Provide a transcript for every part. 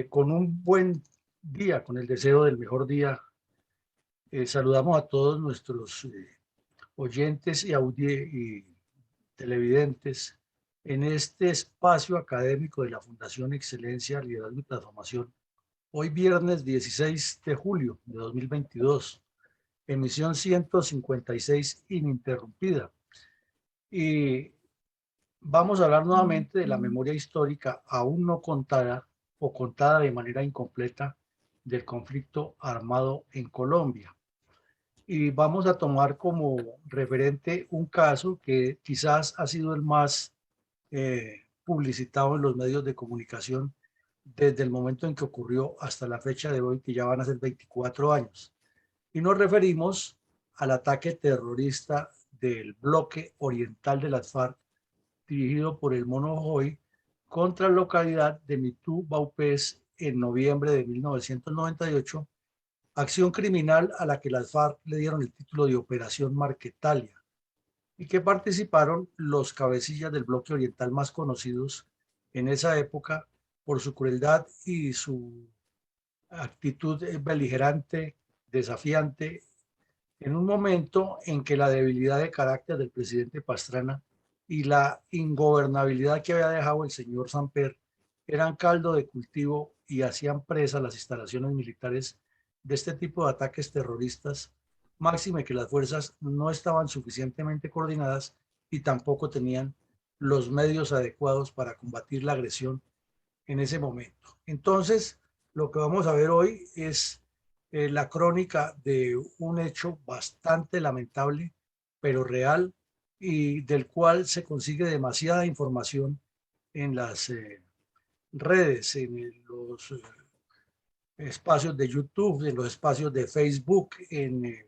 Con un buen día, con el deseo del mejor día, saludamos a todos nuestros oyentes y televidentes en este espacio académico de la Fundación Excelencia, Liderazgo y Transformación. Hoy viernes 16 de julio de 2022, emisión 156 ininterrumpida. Y vamos a hablar nuevamente de la memoria histórica aún no contada o contada de manera incompleta del conflicto armado en Colombia. Y vamos a tomar como referente un caso que quizás ha sido el más publicitado en los medios de comunicación desde el momento en que ocurrió hasta la fecha de hoy, que ya van a ser 24 años. Y nos referimos al ataque terrorista del bloque oriental de las FARC dirigido por el Mono Joy contra la localidad de Mitú, Vaupés, en noviembre de 1998, acción criminal a la que las FARC le dieron el título de Operación Marquetalia y que participaron los cabecillas del bloque oriental más conocidos en esa época por su crueldad y su actitud beligerante, desafiante, en un momento en que la debilidad de carácter del presidente Pastrana y la ingobernabilidad que había dejado el señor Samper eran caldo de cultivo y hacían presa las instalaciones militares de este tipo de ataques terroristas, máxime que las fuerzas no estaban suficientemente coordinadas y tampoco tenían los medios adecuados para combatir la agresión en ese momento. Entonces, lo que vamos a ver hoy es la crónica de un hecho bastante lamentable, pero real, y del cual se consigue demasiada información en las redes, en los espacios de YouTube, en los espacios de Facebook, en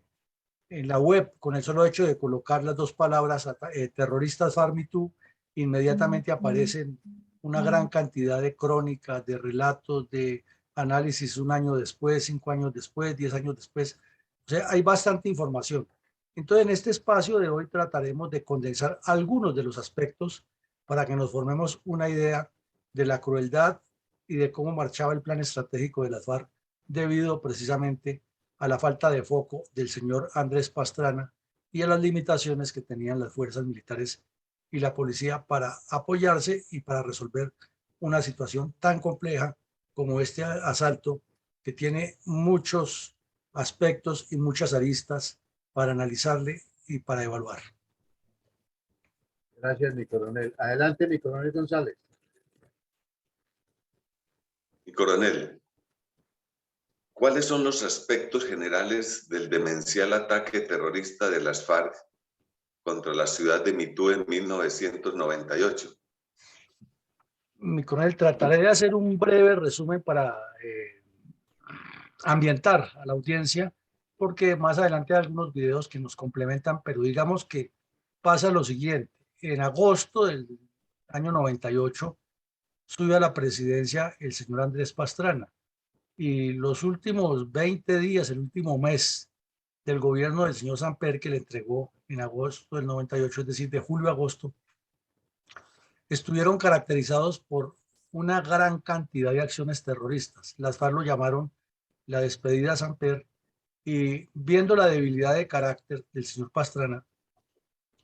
la web, con el solo hecho de colocar las dos palabras terroristas FARC-MITU, inmediatamente aparecen una gran cantidad de crónicas, de relatos, de análisis un año después, 5 años después, 10 años después. O sea, hay bastante información. Entonces, en este espacio de hoy trataremos de condensar algunos de los aspectos para que nos formemos una idea de la crueldad y de cómo marchaba el plan estratégico de las FARC debido precisamente a la falta de foco del señor Andrés Pastrana y a las limitaciones que tenían las fuerzas militares y la policía para apoyarse y para resolver una situación tan compleja como este asalto, que tiene muchos aspectos y muchas aristas para analizarle y para evaluar. Gracias, mi coronel. Adelante, mi coronel González. Mi coronel, ¿cuáles son los aspectos generales del demencial ataque terrorista de las FARC contra la ciudad de Mitú en 1998? Mi coronel, trataré de hacer un breve resumen para ambientar a la audiencia, porque más adelante hay algunos videos que nos complementan, pero digamos que pasa lo siguiente. En agosto del año 98 sube a la presidencia el señor Andrés Pastrana y los últimos 20 días, el último mes del gobierno del señor Samper, que le entregó en agosto del 98, es decir, de julio a agosto, estuvieron caracterizados por una gran cantidad de acciones terroristas. Las FARC lo llamaron la despedida a Samper, y viendo la debilidad de carácter del señor Pastrana,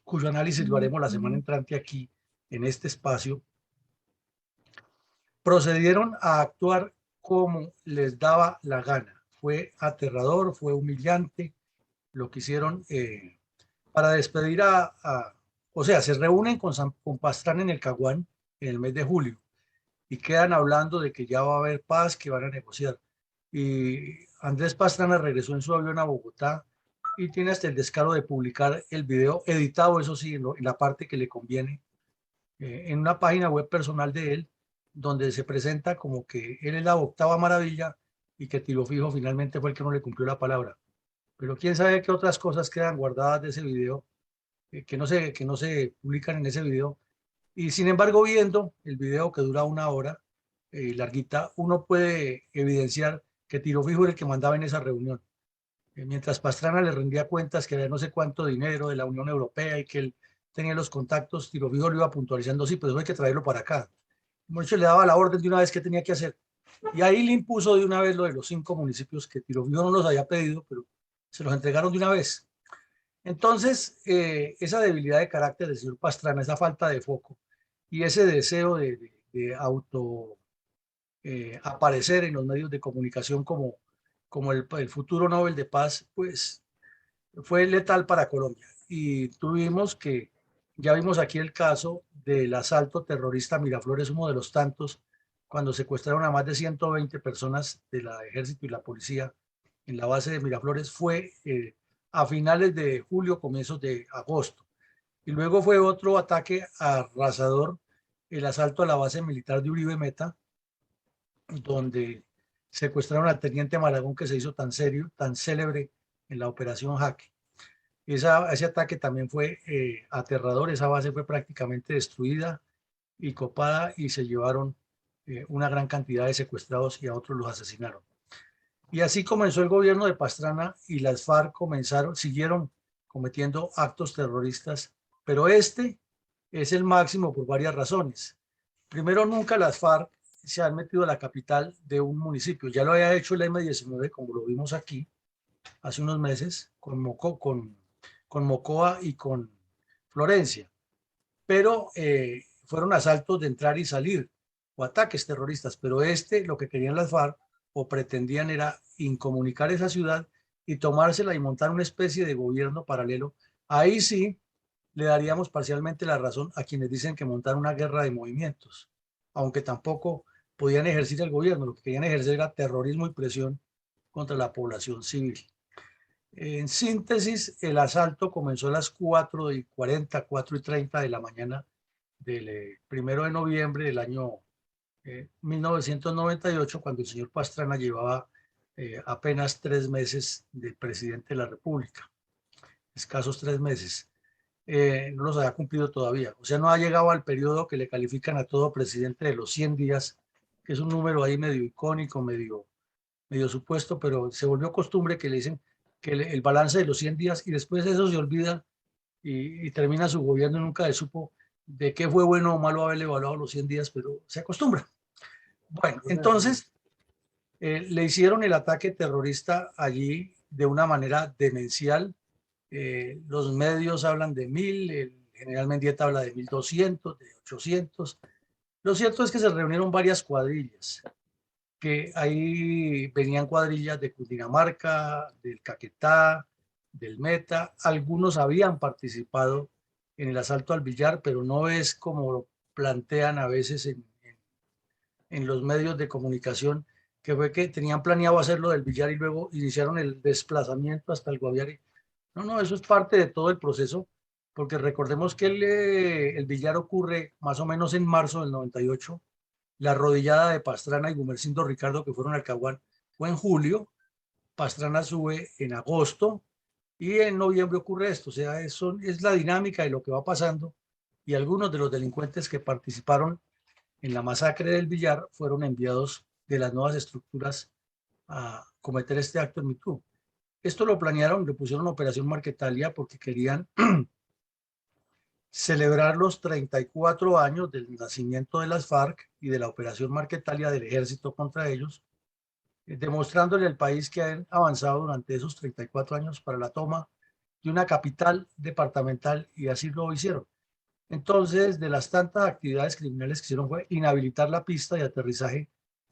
cuyo análisis lo haremos la semana entrante aquí en este espacio, procedieron a actuar como les daba la gana. Fue aterrador, fue humillante lo que hicieron para despedir o sea, se reúnen con Pastrana en el Caguán en el mes de julio y quedan hablando de que ya va a haber paz, que van a negociar. Y Andrés Pastrana regresó en su avión a Bogotá y tiene hasta el descaro de publicar el video editado, eso sí, en la parte que le conviene, en una página web personal de él, donde se presenta como que él es la octava maravilla y que Tiro Fijo finalmente fue el que no le cumplió la palabra. Pero quién sabe qué otras cosas quedan guardadas de ese video, que no se publican en ese video. Y sin embargo, viendo el video que dura 1 hora, larguita, uno puede evidenciar que Tiro Fijo era el que mandaba en esa reunión. Mientras Pastrana le rendía cuentas que había no sé cuánto dinero de la Unión Europea y que él tenía los contactos, Tiro Fijo lo iba puntualizando, sí, pero eso hay que traerlo para acá. Mucho le daba la orden de una vez que tenía que hacer. Y ahí le impuso de una vez lo de los 5 municipios que tiró. Yo no los había pedido, pero se los entregaron de una vez. Entonces, esa debilidad de carácter del señor Pastrana, esa falta de foco y ese deseo de auto aparecer en los medios de comunicación como el futuro Nobel de Paz, pues fue letal para Colombia. Y tuvimos que, ya vimos aquí el caso del asalto terrorista a Miraflores, uno de los tantos, cuando secuestraron a más de 120 personas del ejército y la policía en la base de Miraflores, fue a finales de julio, comienzos de agosto. Y luego fue otro ataque arrasador, el asalto a la base militar de Uribe Meta, donde secuestraron al teniente Maragón, que se hizo tan serio, tan célebre en la operación Jaque. Ese ataque también fue aterrador, esa base fue prácticamente destruida y copada y se llevaron una gran cantidad de secuestrados y a otros los asesinaron. Y así comenzó el gobierno de Pastrana y las FARC siguieron cometiendo actos terroristas, pero este es el máximo por varias razones. Primero, nunca las FARC se han metido a la capital de un municipio. Ya lo había hecho el M-19, como lo vimos aquí hace unos meses, con Mocoa y con Florencia. Pero fueron asaltos de entrar y salir o ataques terroristas. Pero lo que querían las FARC o pretendían era incomunicar esa ciudad y tomársela y montar una especie de gobierno paralelo. Ahí sí le daríamos parcialmente la razón a quienes dicen que montaron una guerra de movimientos, aunque tampoco podían ejercer el gobierno. Lo que querían ejercer era terrorismo y presión contra la población civil. En síntesis, el asalto comenzó a las 4:40, 4:30 de la mañana del 1 de noviembre del año 1998, cuando el señor Pastrana llevaba apenas 3 meses de presidente de la República, escasos 3 meses. No los había cumplido todavía, o sea, no ha llegado al periodo que le califican a todo presidente de los 100 días, que es un número ahí medio icónico, medio supuesto, pero se volvió costumbre que le dicen que el balance de los 100 días y después eso se olvida y termina su gobierno y nunca le supo de qué fue bueno o malo haberle evaluado los 100 días, pero se acostumbra. Bueno, entonces le hicieron el ataque terrorista allí de una manera demencial. Los medios hablan de 1000, el general Mendieta habla de 1200, de 800. Lo cierto es que se reunieron varias cuadrillas, que ahí venían cuadrillas de Cundinamarca, del Caquetá, del Meta. Algunos habían participado en el asalto al billar, pero no es como lo plantean a veces en los medios de comunicación, que fue que tenían planeado hacerlo del billar y luego iniciaron el desplazamiento hasta el Guaviare. No, eso es parte de todo el proceso, porque recordemos que el billar ocurre más o menos en marzo del 98, la arrodillada de Pastrana y Gumersindo Ricardo, que fueron al Caguán, fue en julio, Pastrana sube en agosto y en noviembre ocurre esto. O sea, eso es la dinámica de lo que va pasando, y algunos de los delincuentes que participaron en la masacre del billar fueron enviados de las nuevas estructuras a cometer este acto en Mitú. Esto lo planearon, le pusieron Operación Marquetalia porque querían celebrar los 34 años del nacimiento de las FARC y de la Operación Marquetalia del ejército contra ellos, demostrándole al país que han avanzado durante esos 34 años para la toma de una capital departamental, y así lo hicieron. Entonces, de las tantas actividades criminales que hicieron fue inhabilitar la pista de aterrizaje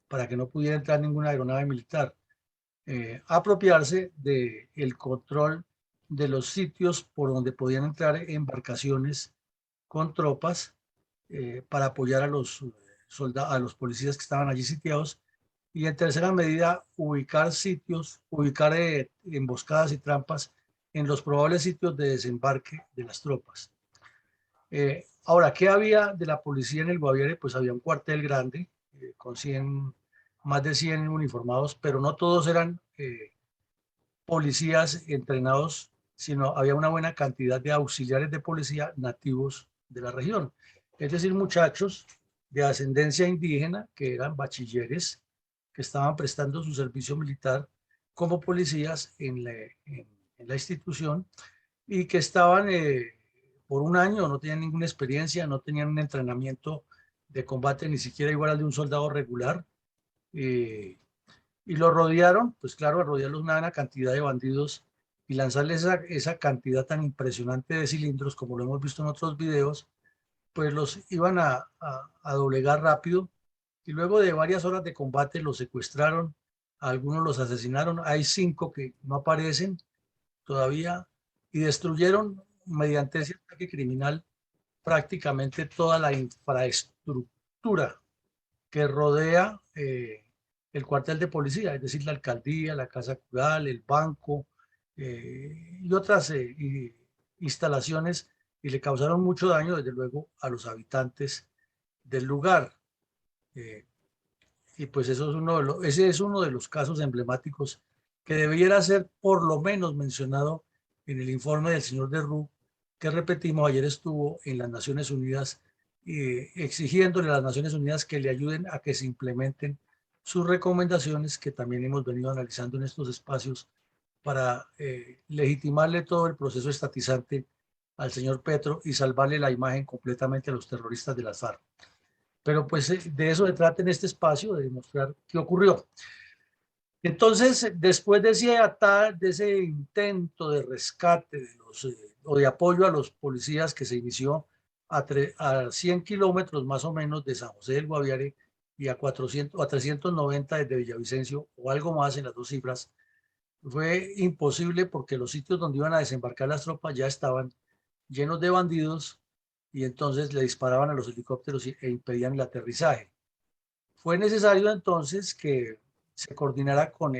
para que no pudiera entrar ninguna aeronave militar, apropiarse del control de los sitios por donde podían entrar embarcaciones con tropas para apoyar a los soldados, a los policías que estaban allí sitiados, y en tercera medida ubicar emboscadas y trampas en los probables sitios de desembarque de las tropas. Ahora, ¿qué había de la policía en el Guaviare? Pues había un cuartel grande con más de 100 uniformados, pero no todos eran policías entrenados, sino había una buena cantidad de auxiliares de policía nativos de la región. Es decir, muchachos de ascendencia indígena que eran bachilleres, que estaban prestando su servicio militar como policías en la institución, y que estaban por un año, no tenían ninguna experiencia, no tenían un entrenamiento de combate ni siquiera igual al de un soldado regular, y lo rodearon, pues claro, al rodearlos una cantidad de bandidos y lanzarles esa cantidad tan impresionante de cilindros, como lo hemos visto en otros videos, pues los iban a doblegar rápido, y luego de varias horas de combate los secuestraron, a algunos los asesinaron, hay 5 que no aparecen todavía, y destruyeron mediante ese ataque criminal prácticamente toda la infraestructura que rodea el cuartel de policía, es decir, la alcaldía, la casa cural, el banco y otras instalaciones, y le causaron mucho daño, desde luego, a los habitantes del lugar. Eh, y pues eso es ese es uno de los casos emblemáticos que debiera ser por lo menos mencionado en el informe del señor Derrou, que repetimos, ayer estuvo en las Naciones Unidas exigiéndole a las Naciones Unidas que le ayuden a que se implementen sus recomendaciones, que también hemos venido analizando en estos espacios, para legitimarle todo el proceso estatizante al señor Petro y salvarle la imagen completamente a los terroristas de las FARC. Pero pues de eso se trata en este espacio, de demostrar qué ocurrió. Entonces, después de ese intento de rescate o de apoyo a los policías que se inició a 100 kilómetros más o menos de San José del Guaviare y a 400 o a 390 desde Villavicencio o algo más en las dos cifras, fue imposible porque los sitios donde iban a desembarcar las tropas ya estaban llenos de bandidos, y entonces le disparaban a los helicópteros e impedían el aterrizaje. Fue necesario entonces que se coordinara con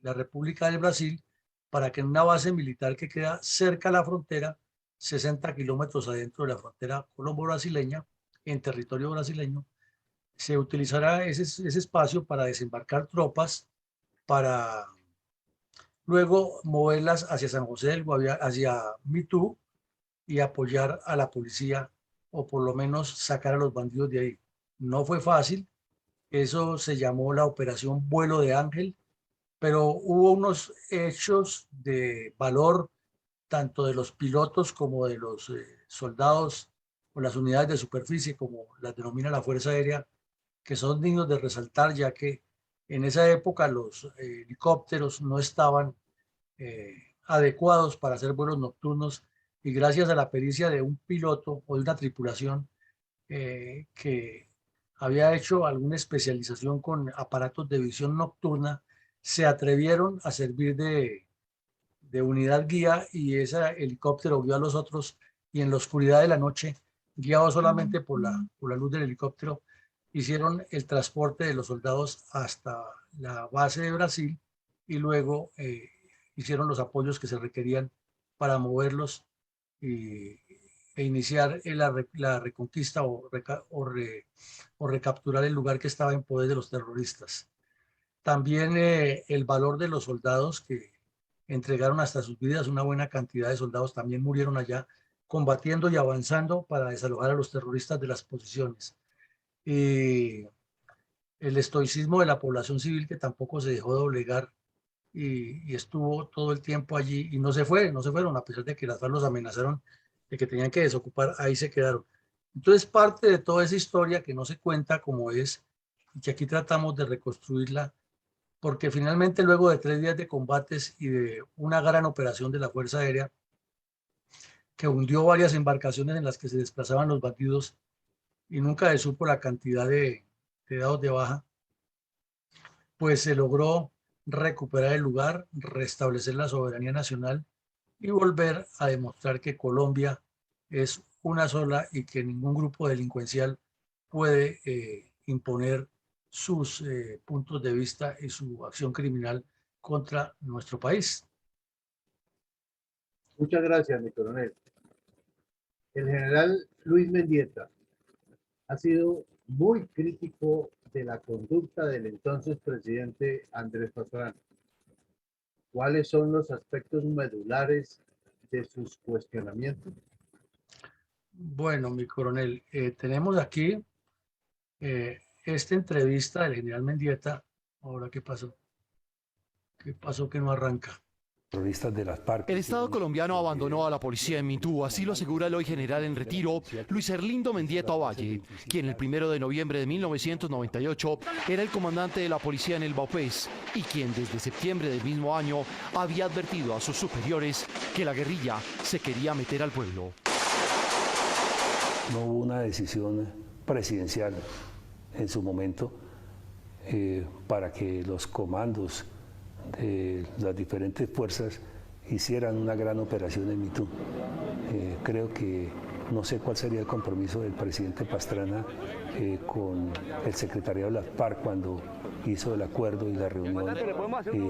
la República del Brasil para que en una base militar que queda cerca de la frontera, 60 kilómetros adentro de la frontera colombo-brasileña, en territorio brasileño, se utilizará ese espacio para desembarcar tropas, para luego moverlas hacia San José del Guaviare, hacia Mitú, y apoyar a la policía, o por lo menos sacar a los bandidos de ahí. No fue fácil, eso se llamó la Operación Vuelo de Ángel, pero hubo unos hechos de valor tanto de los pilotos como de los soldados o las unidades de superficie, como las denomina la Fuerza Aérea, que son dignos de resaltar, ya que en esa época los helicópteros no estaban adecuados para hacer vuelos nocturnos, y gracias a la pericia de un piloto o de una tripulación que había hecho alguna especialización con aparatos de visión nocturna, se atrevieron a servir de unidad guía, y ese helicóptero vio a los otros, y en la oscuridad de la noche, guiado solamente por la luz del helicóptero, hicieron el transporte de los soldados hasta la base de Brasil, y luego hicieron los apoyos que se requerían para moverlos e iniciar la reconquista o recapturar el lugar que estaba en poder de los terroristas. También el valor de los soldados que entregaron hasta sus vidas, una buena cantidad de soldados también murieron allá combatiendo y avanzando para desalojar a los terroristas de las posiciones. Y el estoicismo de la población civil, que tampoco se dejó doblegar y estuvo todo el tiempo allí, y no se fueron, a pesar de que las FARC los amenazaron de que tenían que desocupar, ahí se quedaron. Entonces, parte de toda esa historia que no se cuenta como es, y que aquí tratamos de reconstruirla, porque finalmente luego de 3 días de combates y de una gran operación de la Fuerza Aérea, que hundió varias embarcaciones en las que se desplazaban los bandidos, y nunca se supo la cantidad de dados de baja, pues se logró recuperar el lugar, restablecer la soberanía nacional y volver a demostrar que Colombia es una sola, y que ningún grupo delincuencial puede imponer sus puntos de vista y su acción criminal contra nuestro país. Muchas gracias, mi coronel. El general Luis Mendieta ha sido muy crítico de la conducta del entonces presidente Andrés Pastrana. ¿Cuáles son los aspectos medulares de sus cuestionamientos? Bueno, mi coronel, tenemos aquí esta entrevista del general Mendieta. Ahora, ¿qué pasó? ¿Qué pasó que no arranca? terroristas de las FARC. El Estado colombiano abandonó a la policía en Mitú, así lo asegura el hoy general en retiro, Luis Erlindo Mendieta Ovalle, quien el 1 de noviembre de 1998 era el comandante de la policía en el Baupés y quien desde septiembre del mismo año había advertido a sus superiores que la guerrilla se quería meter al pueblo. No hubo una decisión presidencial en su momento para que los comandos de las diferentes fuerzas hicieran una gran operación en Mitú. Creo que no sé cuál sería el compromiso del presidente Pastrana con el secretariado de las FARC cuando hizo el acuerdo y la reunión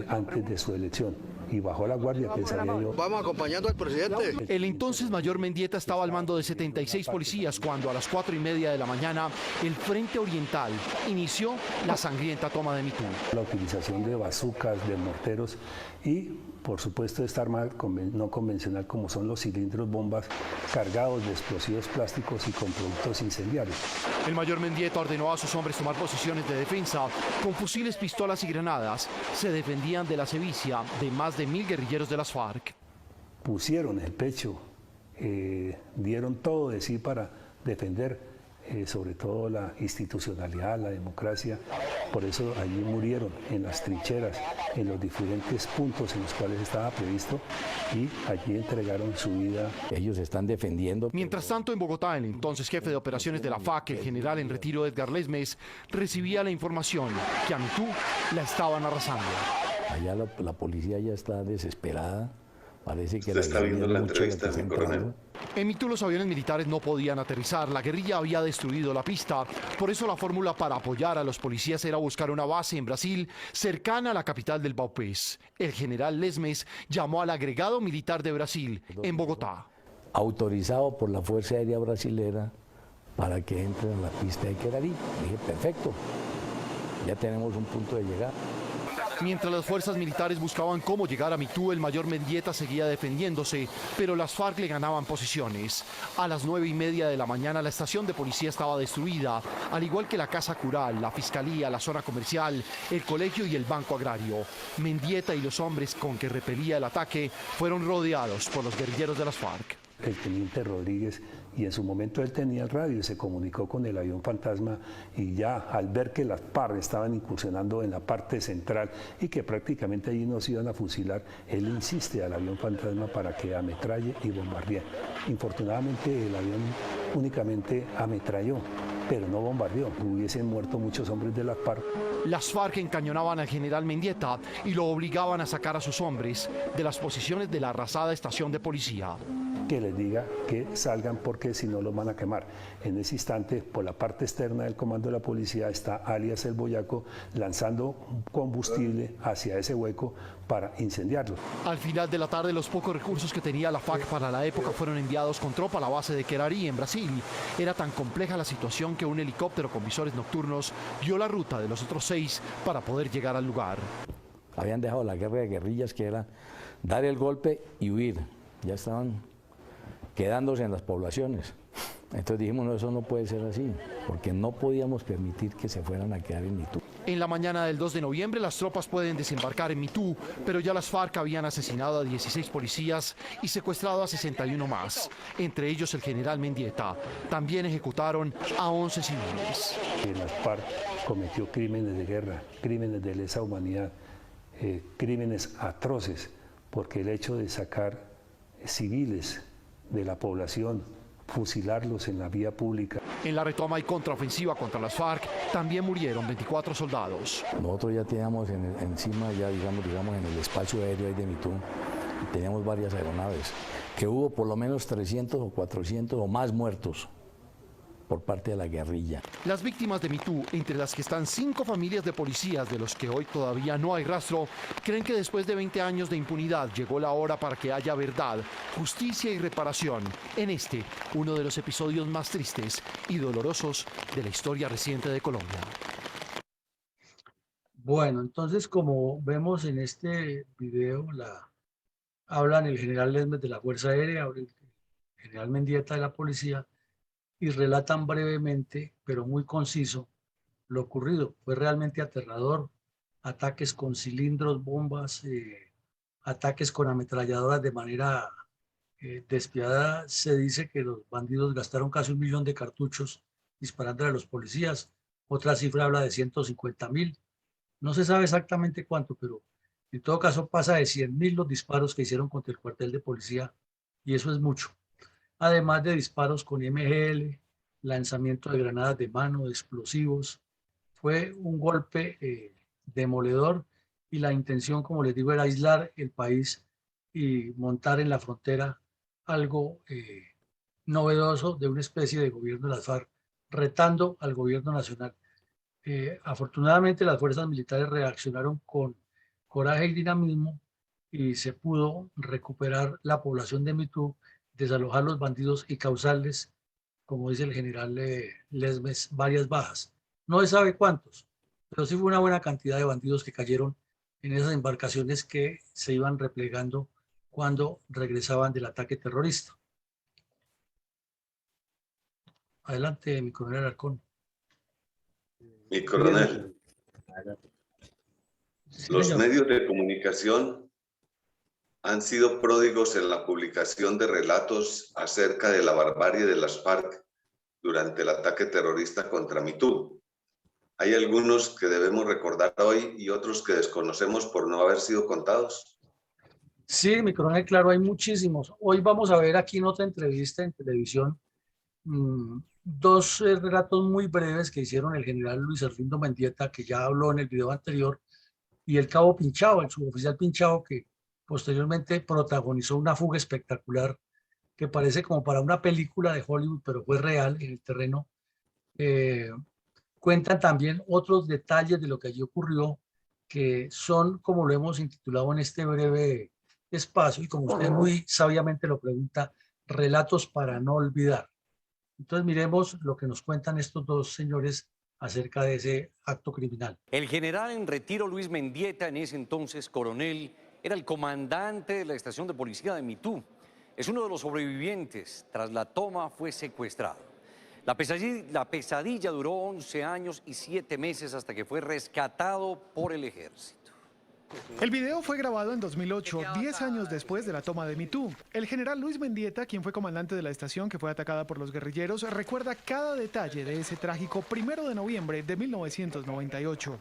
antes de su elección. Y bajó la guardia, pensaría yo. Vamos acompañando al presidente. El entonces mayor Mendieta estaba al mando de 76 policías cuando a las 4:30 de la mañana el Frente Oriental inició la sangrienta toma de Mitú. La utilización de bazucas, de morteros y, por supuesto, esta arma no convencional como son los cilindros bombas cargados de explosivos plásticos y con productos incendiarios. El mayor Mendieta ordenó a sus hombres tomar posiciones de defensa. Con fusiles, pistolas y granadas se defendían de la sevicia de más de 1000 guerrilleros de las FARC. Pusieron el pecho, dieron todo de sí para defender sobre todo la institucionalidad, la democracia. Por eso allí murieron en las trincheras, en los diferentes puntos en los cuales estaba previsto y allí entregaron su vida. Ellos están defendiendo. Mientras tanto, en Bogotá, el entonces jefe de operaciones de la FARC, el general en retiro Edgar Lesmes, recibía la información que a Mitú la estaban arrasando. Allá la policía ya está desesperada. Parece que Usted está viendo la entrevista de mi coronel. En Mitú los aviones militares no podían aterrizar, la guerrilla había destruido la pista, por eso la fórmula para apoyar a los policías era buscar una base en Brasil cercana a la capital del Baupés. El general Lesmes llamó al agregado militar de Brasil en Bogotá. Autorizado por la Fuerza Aérea Brasilera para que entre en la pista de Querarí. Dije, perfecto, ya tenemos un punto de llegada. Mientras las fuerzas militares buscaban cómo llegar a Mitú, el mayor Mendieta seguía defendiéndose, pero las FARC le ganaban posiciones. A las 9:30 de la mañana la estación de policía estaba destruida, al igual que la casa cural, la fiscalía, la zona comercial, el colegio y el banco agrario. Mendieta y los hombres con que repelía el ataque fueron rodeados por los guerrilleros de las FARC. El teniente Rodríguez, y en su momento él tenía el radio y se comunicó con el avión fantasma, y ya al ver que las FARC estaban incursionando en la parte central y que prácticamente allí nos iban a fusilar, él insiste al avión fantasma para que ametralle y bombardee. Infortunadamente el avión únicamente ametralló, pero no bombardeó. Hubiesen muerto muchos hombres de las FARC. Las FARC encañonaban al general Mendieta y lo obligaban a sacar a sus hombres de las posiciones de la arrasada estación de policía. Que les diga que salgan porque si no los van a quemar. En ese instante, por la parte externa del comando de la policía está alias el Boyaco lanzando combustible hacia ese hueco para incendiarlo. Al final de la tarde, los pocos recursos que tenía la FARC para la época fueron enviados con tropa a la base de Querarí, en Brasil. Era tan compleja la situación que un helicóptero con visores nocturnos dio la ruta de los otros 6 para poder llegar al lugar. Habían dejado la guerra de guerrillas, que era dar el golpe y huir. Ya estaban quedándose en las poblaciones. Entonces dijimos, no, eso no puede ser así, porque no podíamos permitir que se fueran a quedar en Mitú. En la mañana del 2 de noviembre las tropas pueden desembarcar en Mitú, pero ya las FARC habían asesinado a 16 policías y secuestrado a 61 más, entre ellos el general Mendieta. También ejecutaron a 11 civiles. Las FARC cometió crímenes de guerra, crímenes de lesa humanidad, crímenes atroces, porque el hecho de sacar civiles de la población, fusilarlos en la vía pública. En la retoma y contraofensiva contra las FARC también murieron 24 soldados. Nosotros ya teníamos encima, ya digamos en el espacio aéreo ahí de Mitú, teníamos varias aeronaves, que hubo por lo menos 300 o 400 o más muertos por parte de la guerrilla. Las víctimas de Mitú, entre las que están 5 familias de policías de los que hoy todavía no hay rastro, creen que después de 20 años de impunidad llegó la hora para que haya verdad, justicia y reparación en uno de los episodios más tristes y dolorosos de la historia reciente de Colombia. Bueno, entonces como vemos en este video, hablan el general Lesmes de la Fuerza Aérea, habla el general Mendieta de la Policía, y relatan brevemente, pero muy conciso, lo ocurrido. Fue realmente aterrador, ataques con cilindros, bombas, ataques con ametralladoras de manera despiadada. Se dice que los bandidos gastaron casi 1 millón de cartuchos disparando a los policías. Otra cifra habla de 150.000. No se sabe exactamente cuánto, pero en todo caso pasa de 100.000 los disparos que hicieron contra el cuartel de policía, y eso es mucho. Además de disparos con MGL, lanzamiento de granadas de mano, de explosivos. Fue un golpe demoledor, y la intención, como les digo, era aislar el país y montar en la frontera algo novedoso de una especie de gobierno de las FARC, retando al gobierno nacional. Afortunadamente las fuerzas militares reaccionaron con coraje y dinamismo, y se pudo recuperar la población de Mitú, desalojar los bandidos y causarles, como dice el general Lesmes, varias bajas. No se sabe cuántos, pero sí fue una buena cantidad de bandidos que cayeron en esas embarcaciones que se iban replegando cuando regresaban del ataque terrorista. Adelante, mi coronel Alarcón. Mi coronel, Sí, los señor. medios de comunicación han sido pródigos en la publicación de relatos acerca de la barbarie de las FARC durante el ataque terrorista contra Mitú. Hay algunos que debemos recordar hoy y otros que desconocemos por no haber sido contados. Sí, mi coronel, claro, hay muchísimos. Hoy vamos a ver aquí en otra entrevista en televisión dos relatos muy breves que hicieron el general Luis Erlindo Mendieta, que ya habló en el video anterior, y el cabo Pinchao, el suboficial Pinchao, que posteriormente protagonizó una fuga espectacular que parece como para una película de Hollywood, pero fue real en el terreno. Cuentan también otros detalles de lo que allí ocurrió, que son, como lo hemos intitulado en este breve espacio, y como usted muy sabiamente lo pregunta, relatos para no olvidar. Entonces miremos lo que nos cuentan estos dos señores acerca de ese acto criminal. El general en retiro Luis Mendieta, en ese entonces coronel, era el comandante de la estación de policía de Mitú. Es uno de los sobrevivientes. Tras la toma fue secuestrado. La pesadilla duró 11 años y 7 meses hasta que fue rescatado por el ejército. El video fue grabado en 2008, 10 años después de la toma de Mitú. El general Luis Mendieta, quien fue comandante de la estación que fue atacada por los guerrilleros, recuerda cada detalle de ese trágico 1 de noviembre de 1998.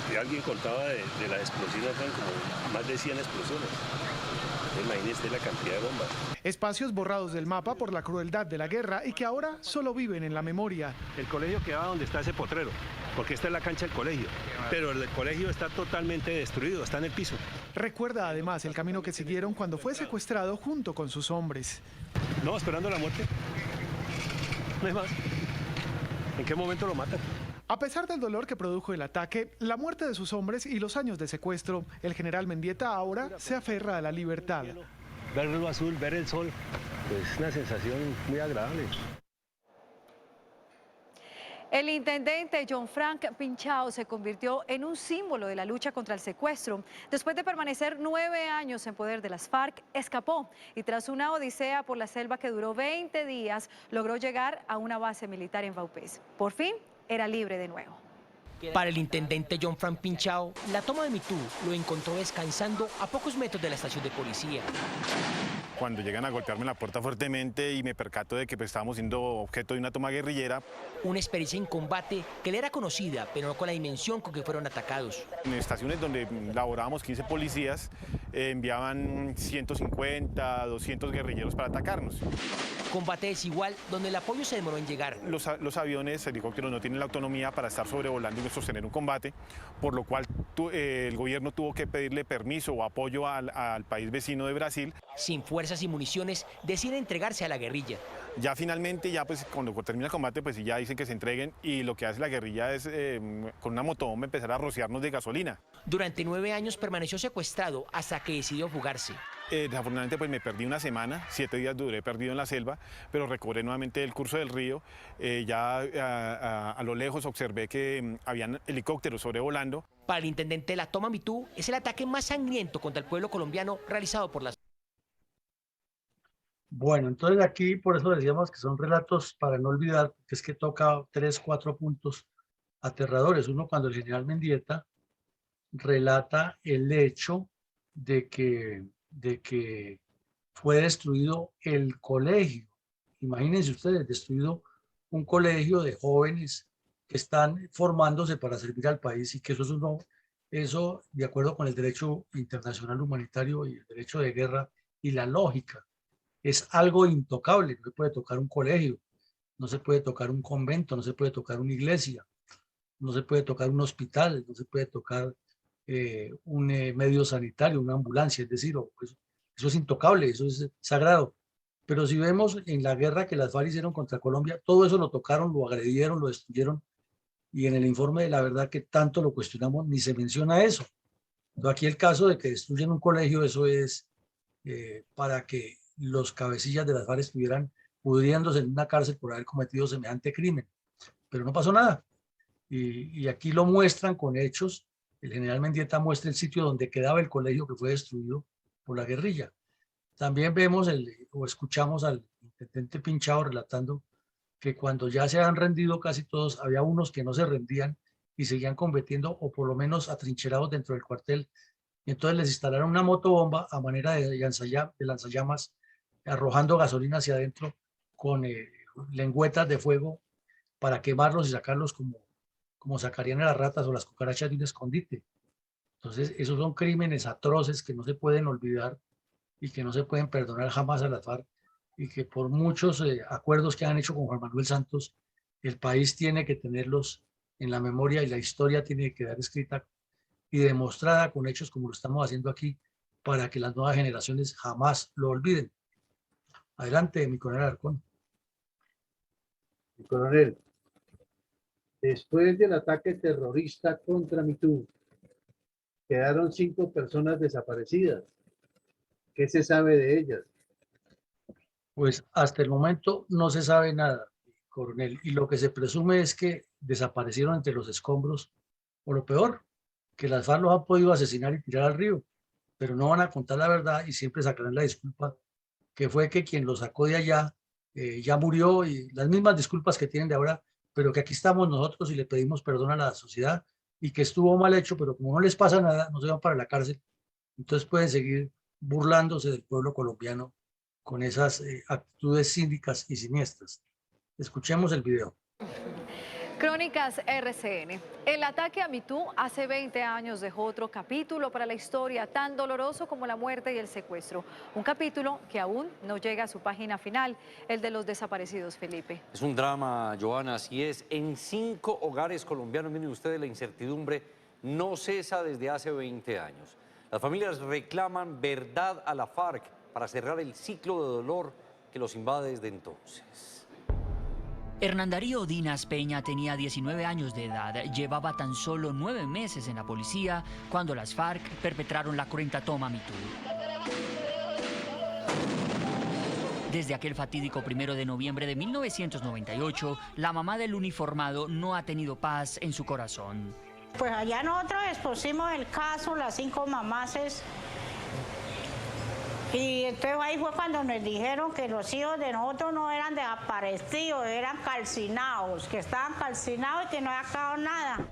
Si alguien contaba de las explosiones, fueron como más de 100 explosiones. Imagínese la cantidad de bombas. Espacios borrados del mapa por la crueldad de la guerra y que ahora solo viven en la memoria. El colegio quedaba donde está ese potrero, porque esta es la cancha del colegio. Pero el colegio está totalmente destruido, está en el piso. Recuerda además el camino que siguieron cuando fue secuestrado junto con sus hombres. No, esperando la muerte. No hay más. ¿En qué momento lo matan? A pesar del dolor que produjo el ataque, la muerte de sus hombres y los años de secuestro, el general Mendieta ahora se aferra a la libertad. Ver lo azul, ver el sol, es una sensación muy agradable. El intendente John Frank Pinchao se convirtió en un símbolo de la lucha contra el secuestro. Después de permanecer 9 años en poder de las FARC, escapó y tras una odisea por la selva que duró 20 días, logró llegar a una base militar en Vaupés. Por fin, era libre de nuevo. Para el intendente John Frank Pinchao, la toma de Mitú lo encontró descansando a pocos metros de la estación de policía. Cuando llegan a golpearme la puerta fuertemente y me percato de que estábamos siendo objeto de una toma guerrillera. Una experiencia en combate que le era conocida, pero no con la dimensión con que fueron atacados. En estaciones donde laborábamos 15 policías, enviaban 150, 200 guerrilleros para atacarnos. Combate desigual donde el apoyo se demoró en llegar. Los aviones, helicópteros no tienen la autonomía para estar sobrevolando y sostener un combate, por lo cual el gobierno tuvo que pedirle permiso o apoyo al país vecino de Brasil. Sin fuerzas y municiones, decide entregarse a la guerrilla. Ya finalmente, pues cuando termina el combate, pues ya dicen que se entreguen y lo que hace la guerrilla es con una motobomba empezar a rociarnos de gasolina. Durante 9 años permaneció secuestrado hasta que decidió fugarse. Desafortunadamente pues me perdí una semana, 7 días duré perdido en la selva, pero recobré nuevamente el curso del río. A lo lejos observé que habían helicópteros sobrevolando. Para el intendente, la toma Mitú es el ataque más sangriento contra el pueblo colombiano realizado por las... Bueno, entonces aquí por eso decíamos que son relatos para no olvidar, que es que toca 3, 4 puntos aterradores. Uno, cuando el general Mendieta relata el hecho de que fue destruido el colegio. Imagínense ustedes, destruido un colegio de jóvenes que están formándose para servir al país y que eso de acuerdo con el derecho internacional humanitario y el derecho de guerra y la lógica, es algo intocable. No se puede tocar un colegio, no se puede tocar un convento, no se puede tocar una iglesia, no se puede tocar un hospital, no se puede tocar un medio sanitario, una ambulancia, es decir, pues, eso es intocable, eso es sagrado. Pero si vemos en la guerra que las FARC hicieron contra Colombia, todo eso lo tocaron, lo agredieron, lo destruyeron, y en el informe de la verdad que tanto lo cuestionamos, ni se menciona eso. Entonces, aquí el caso de que destruyen un colegio, eso es para que los cabecillas de las FARC estuvieran pudriéndose en una cárcel por haber cometido semejante crimen. Pero no pasó nada. Y aquí lo muestran con hechos. El general Mendieta muestra el sitio donde quedaba el colegio que fue destruido por la guerrilla. También vemos o escuchamos al intendente Pinchao relatando que cuando ya se han rendido casi todos, había unos que no se rendían y seguían combatiendo o por lo menos atrincherados dentro del cuartel. Y entonces les instalaron una motobomba a manera de lanzallamas, arrojando gasolina hacia adentro con lengüetas de fuego para quemarlos y sacarlos como sacarían a las ratas o las cucarachas de un escondite. Entonces, esos son crímenes atroces que no se pueden olvidar y que no se pueden perdonar jamás a las FARC, y que por muchos acuerdos que han hecho con Juan Manuel Santos, el país tiene que tenerlos en la memoria y la historia tiene que quedar escrita y demostrada con hechos como lo estamos haciendo aquí para que las nuevas generaciones jamás lo olviden. Adelante, mi coronel Alarcón. Mi coronel, después del ataque terrorista contra Mitú, quedaron 5 personas desaparecidas. ¿Qué se sabe de ellas? Pues hasta el momento no se sabe nada, coronel, y lo que se presume es que desaparecieron entre los escombros, o lo peor, que las FARC los han podido asesinar y tirar al río, pero no van a contar la verdad y siempre sacarán la disculpa, que fue que quien lo sacó de allá ya murió, y las mismas disculpas que tienen de ahora, pero que aquí estamos nosotros y le pedimos perdón a la sociedad y que estuvo mal hecho, pero como no les pasa nada, no se van para la cárcel, entonces pueden seguir burlándose del pueblo colombiano con esas actitudes cínicas y siniestras. Escuchemos el video. Crónicas RCN. El ataque a Mitú hace 20 años dejó otro capítulo para la historia tan doloroso como la muerte y el secuestro. Un capítulo que aún no llega a su página final, el de los desaparecidos, Felipe. Es un drama, Joana, así es. En 5 hogares colombianos, miren ustedes, la incertidumbre no cesa desde hace 20 años. Las familias reclaman verdad a la FARC para cerrar el ciclo de dolor que los invade desde entonces. Hernán Darío Dinas Peña tenía 19 años de edad, llevaba tan solo 9 meses en la policía cuando las FARC perpetraron la cruenta toma Mitú. Desde aquel fatídico 1 de noviembre de 1998, la mamá del uniformado no ha tenido paz en su corazón. Pues allá nosotros expusimos el caso, las 5 mamases. Y entonces ahí fue cuando nos dijeron que los hijos de nosotros no eran desaparecidos, eran calcinados, que estaban calcinados y que no había quedado nada.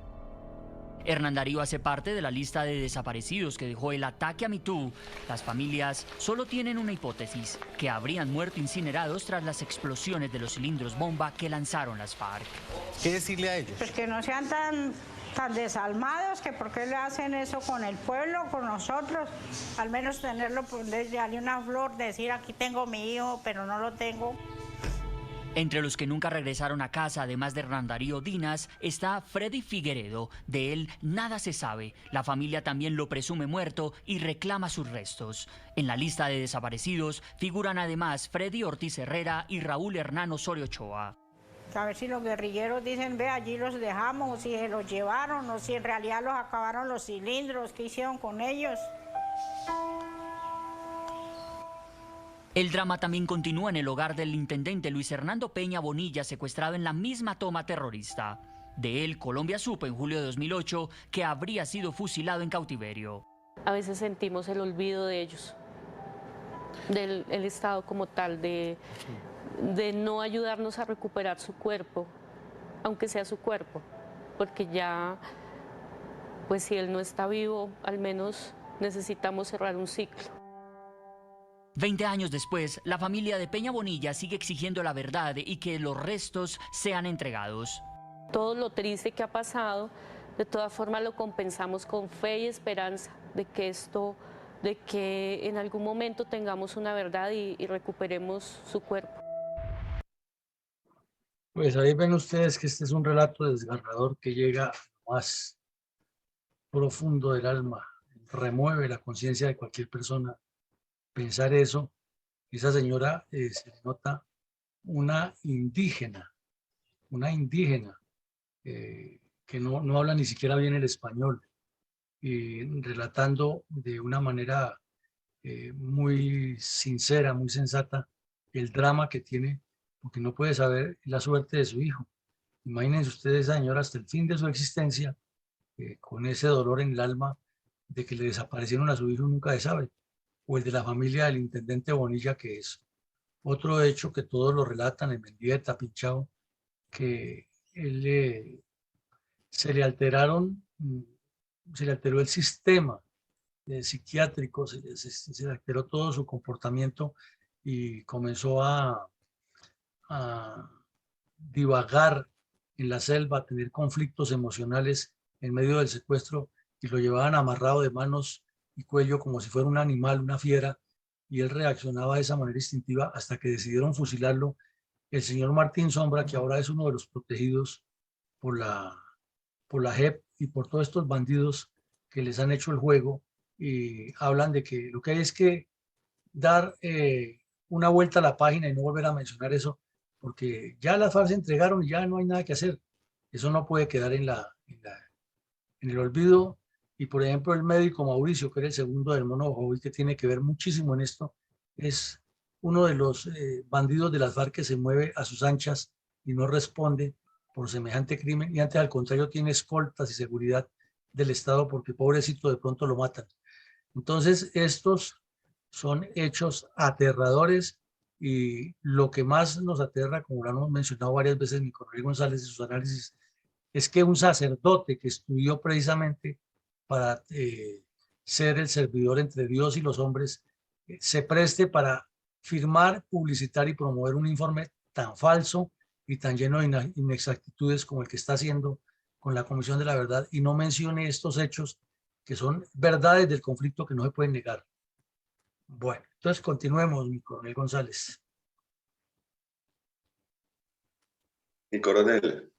Hernán Darío hace parte de la lista de desaparecidos que dejó el ataque a Mitú. Las familias solo tienen una hipótesis, que habrían muerto incinerados tras las explosiones de los cilindros bomba que lanzaron las FARC. ¿Qué decirle a ellos? Pues que no sean tan desalmados, que por qué le hacen eso con el pueblo, con nosotros, al menos tenerlo, darle una flor, decir aquí tengo mi hijo, pero no lo tengo. Entre los que nunca regresaron a casa, además de Hernán Darío Dinas, está Freddy Figueredo. De él nada se sabe. La familia también lo presume muerto y reclama sus restos. En la lista de desaparecidos figuran además Freddy Ortiz Herrera y Raúl Hernán Osorio Ochoa. A ver si los guerrilleros dicen, ve, allí los dejamos, o si se los llevaron, o si en realidad los acabaron los cilindros, ¿qué hicieron con ellos? El drama también continúa en el hogar del intendente Luis Hernando Peña Bonilla, secuestrado en la misma toma terrorista. De él, Colombia supo en julio de 2008 que habría sido fusilado en cautiverio. A veces sentimos el olvido de ellos, del Estado como tal, de no ayudarnos a recuperar su cuerpo, aunque sea su cuerpo, porque ya, pues si él no está vivo, al menos necesitamos cerrar un ciclo. 20 años después, la familia de Peña Bonilla sigue exigiendo la verdad y que los restos sean entregados. Todo lo triste que ha pasado, de todas formas lo compensamos con fe y esperanza de que en algún momento tengamos una verdad y recuperemos su cuerpo. Pues ahí ven ustedes que este es un relato desgarrador que llega a lo más profundo del alma, remueve la conciencia de cualquier persona. Pensar eso, esa señora se le nota una indígena que no habla ni siquiera bien el español, y relatando de una manera muy sincera, muy sensata, el drama que tiene, porque no puede saber la suerte de su hijo. Imagínense ustedes, esa señora, hasta el fin de su existencia, con ese dolor en el alma de que le desaparecieron a su hijo, nunca se sabe, o el de la familia del intendente Bonilla, que es otro hecho que todos lo relatan en Mendieta, Pinchao, que él, se le alteró el sistema psiquiátrico, se le alteró todo su comportamiento y comenzó a divagar en la selva, a tener conflictos emocionales en medio del secuestro, y lo llevaban amarrado de manos y cuello como si fuera un animal, una fiera, y él reaccionaba de esa manera instintiva hasta que decidieron fusilarlo. El señor Martín Sombra, que ahora es uno de los protegidos por la JEP y por todos estos bandidos que les han hecho el juego, y hablan de que lo que hay es que dar una vuelta a la página y no volver a mencionar eso, porque ya las FARC se entregaron y ya no hay nada que hacer. Eso no puede quedar en el olvido. Y por ejemplo, el médico Mauricio, que era el segundo del Mono Jovi, que tiene que ver muchísimo en esto, es uno de los bandidos de las FARC que se mueve a sus anchas y no responde por semejante crimen, y antes al contrario tiene escoltas y seguridad del Estado, porque pobrecito de pronto lo matan. Entonces estos son hechos aterradores, y lo que más nos aterra, como lo hemos mencionado varias veces mi coronel González en sus análisis, es que un sacerdote que estudió precisamente para ser el servidor entre Dios y los hombres, se preste para firmar, publicitar y promover un informe tan falso y tan lleno de inexactitudes como el que está haciendo con la Comisión de la Verdad, y no mencione estos hechos que son verdades del conflicto que no se pueden negar. Bueno, entonces continuemos, mi coronel González. Mi coronel,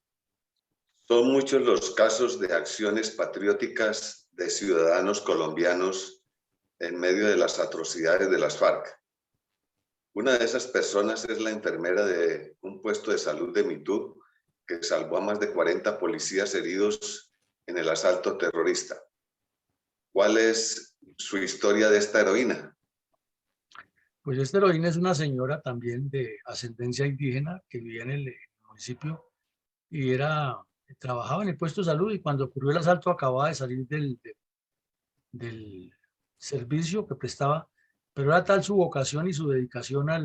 son muchos los casos de acciones patrióticas de ciudadanos colombianos en medio de las atrocidades de las FARC. Una de esas personas es la enfermera de un puesto de salud de Mitú, que salvó a más de 40 policías heridos en el asalto terrorista. ¿Cuál es su historia de esta heroína? Pues esta heroína es una señora también de ascendencia indígena que vivía en el municipio y trabajaba en el puesto de salud, y cuando ocurrió el asalto acababa de salir del servicio que prestaba, pero era tal su vocación y su dedicación a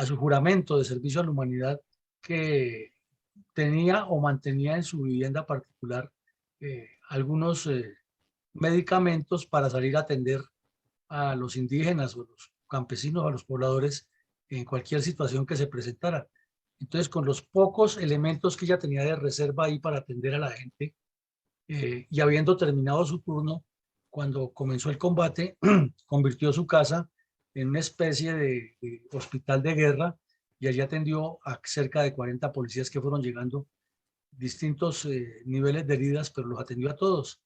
su juramento de servicio a la humanidad, que tenía o mantenía en su vivienda particular algunos medicamentos para salir a atender a los indígenas o a los campesinos, a los pobladores, en cualquier situación que se presentara. Entonces, con los pocos elementos que ella tenía de reserva ahí para atender a la gente, y habiendo terminado su turno, cuando comenzó el combate, convirtió su casa en una especie de hospital de guerra, y allí atendió a cerca de 40 policías que fueron llegando, distintos niveles de heridas, pero los atendió a todos.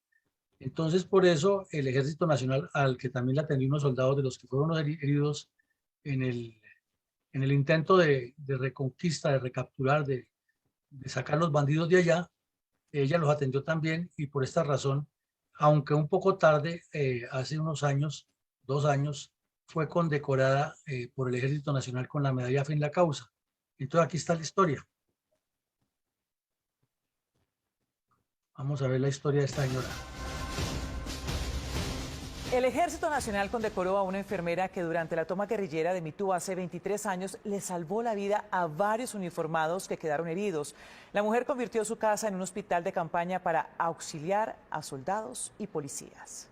Entonces, por eso el Ejército Nacional, al que también le atendió unos soldados de los que fueron heridos en el intento de reconquista, de recapturar, de sacar los bandidos de allá, ella los atendió también, y por esta razón, aunque un poco tarde, hace unos años, 2 años, fue condecorada por el Ejército Nacional con la medalla Fe en la Causa. Entonces aquí está la historia. Vamos a ver la historia de esta señora. El Ejército Nacional condecoró a una enfermera que durante la toma guerrillera de Mitú hace 23 años le salvó la vida a varios uniformados que quedaron heridos. La mujer convirtió su casa en un hospital de campaña para auxiliar a soldados y policías.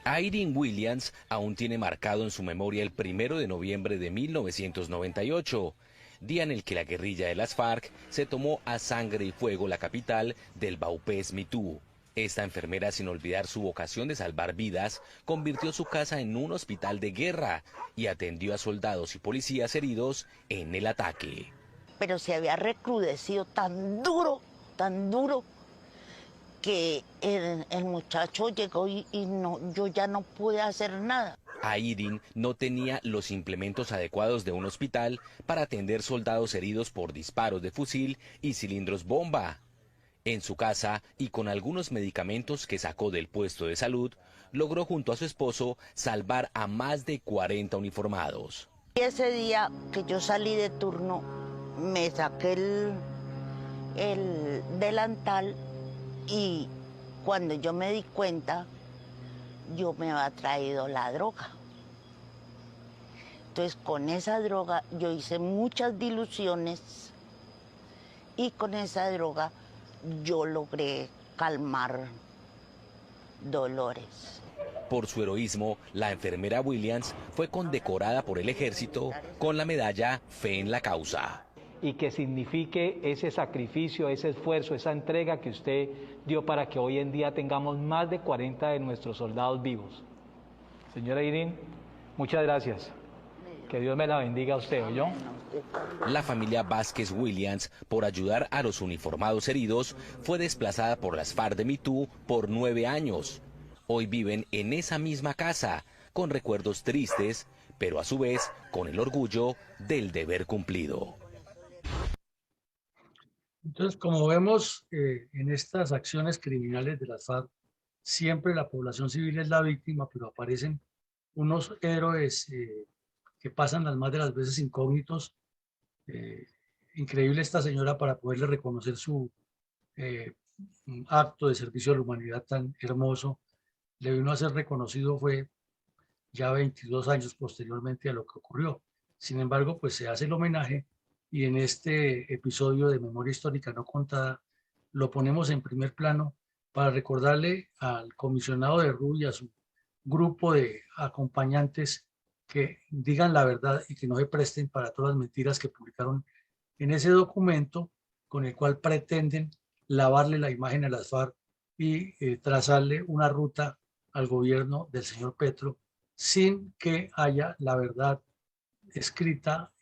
Irene Williams aún tiene marcado en su memoria el 1 de noviembre de 1998, día en el que la guerrilla de las FARC se tomó a sangre y fuego la capital del Vaupés Mitú. Esta enfermera, sin olvidar su vocación de salvar vidas, convirtió su casa en un hospital de guerra y atendió a soldados y policías heridos en el ataque. Pero se había recrudecido tan duro, que el muchacho llegó y yo ya no pude hacer nada. Irene no tenía los implementos adecuados de un hospital para atender soldados heridos por disparos de fusil y cilindros bomba. En su casa y con algunos medicamentos que sacó del puesto de salud, logró junto a su esposo salvar a más de 40 uniformados. Y ese día que yo salí de turno, me saqué el delantal y cuando yo me di cuenta, yo me había traído la droga. Entonces con esa droga yo hice muchas diluciones y con esa droga yo logré calmar dolores. Por su heroísmo, la enfermera Williams fue condecorada por el ejército con la medalla Fe en la Causa. Y que signifique ese sacrificio, ese esfuerzo, esa entrega que usted dio para que hoy en día tengamos más de 40 de nuestros soldados vivos. Señora Irene, muchas gracias. Que Dios me la bendiga a usted, ¿oyó? La familia Vázquez Williams, por ayudar a los uniformados heridos, fue desplazada por las FARC de Mitú por 9 años. Hoy viven en esa misma casa, con recuerdos tristes, pero a su vez con el orgullo del deber cumplido. Entonces, como vemos en estas acciones criminales de las FARC, siempre la población civil es la víctima, pero aparecen unos héroes que pasan las más de las veces incógnitos. Increíble esta señora para poderle reconocer su acto de servicio a la humanidad tan hermoso. Le vino a ser reconocido fue ya 22 años posteriormente a lo que ocurrió. Sin embargo, pues se hace el homenaje y en este episodio de Memoria Histórica No Contada lo ponemos en primer plano para recordarle al comisionado de RU y a su grupo de acompañantes que digan la verdad y que no se presten para todas las mentiras que publicaron en ese documento con el cual pretenden lavarle la imagen a las FARC y trazarle una ruta al gobierno del señor Petro sin que haya la verdad escrita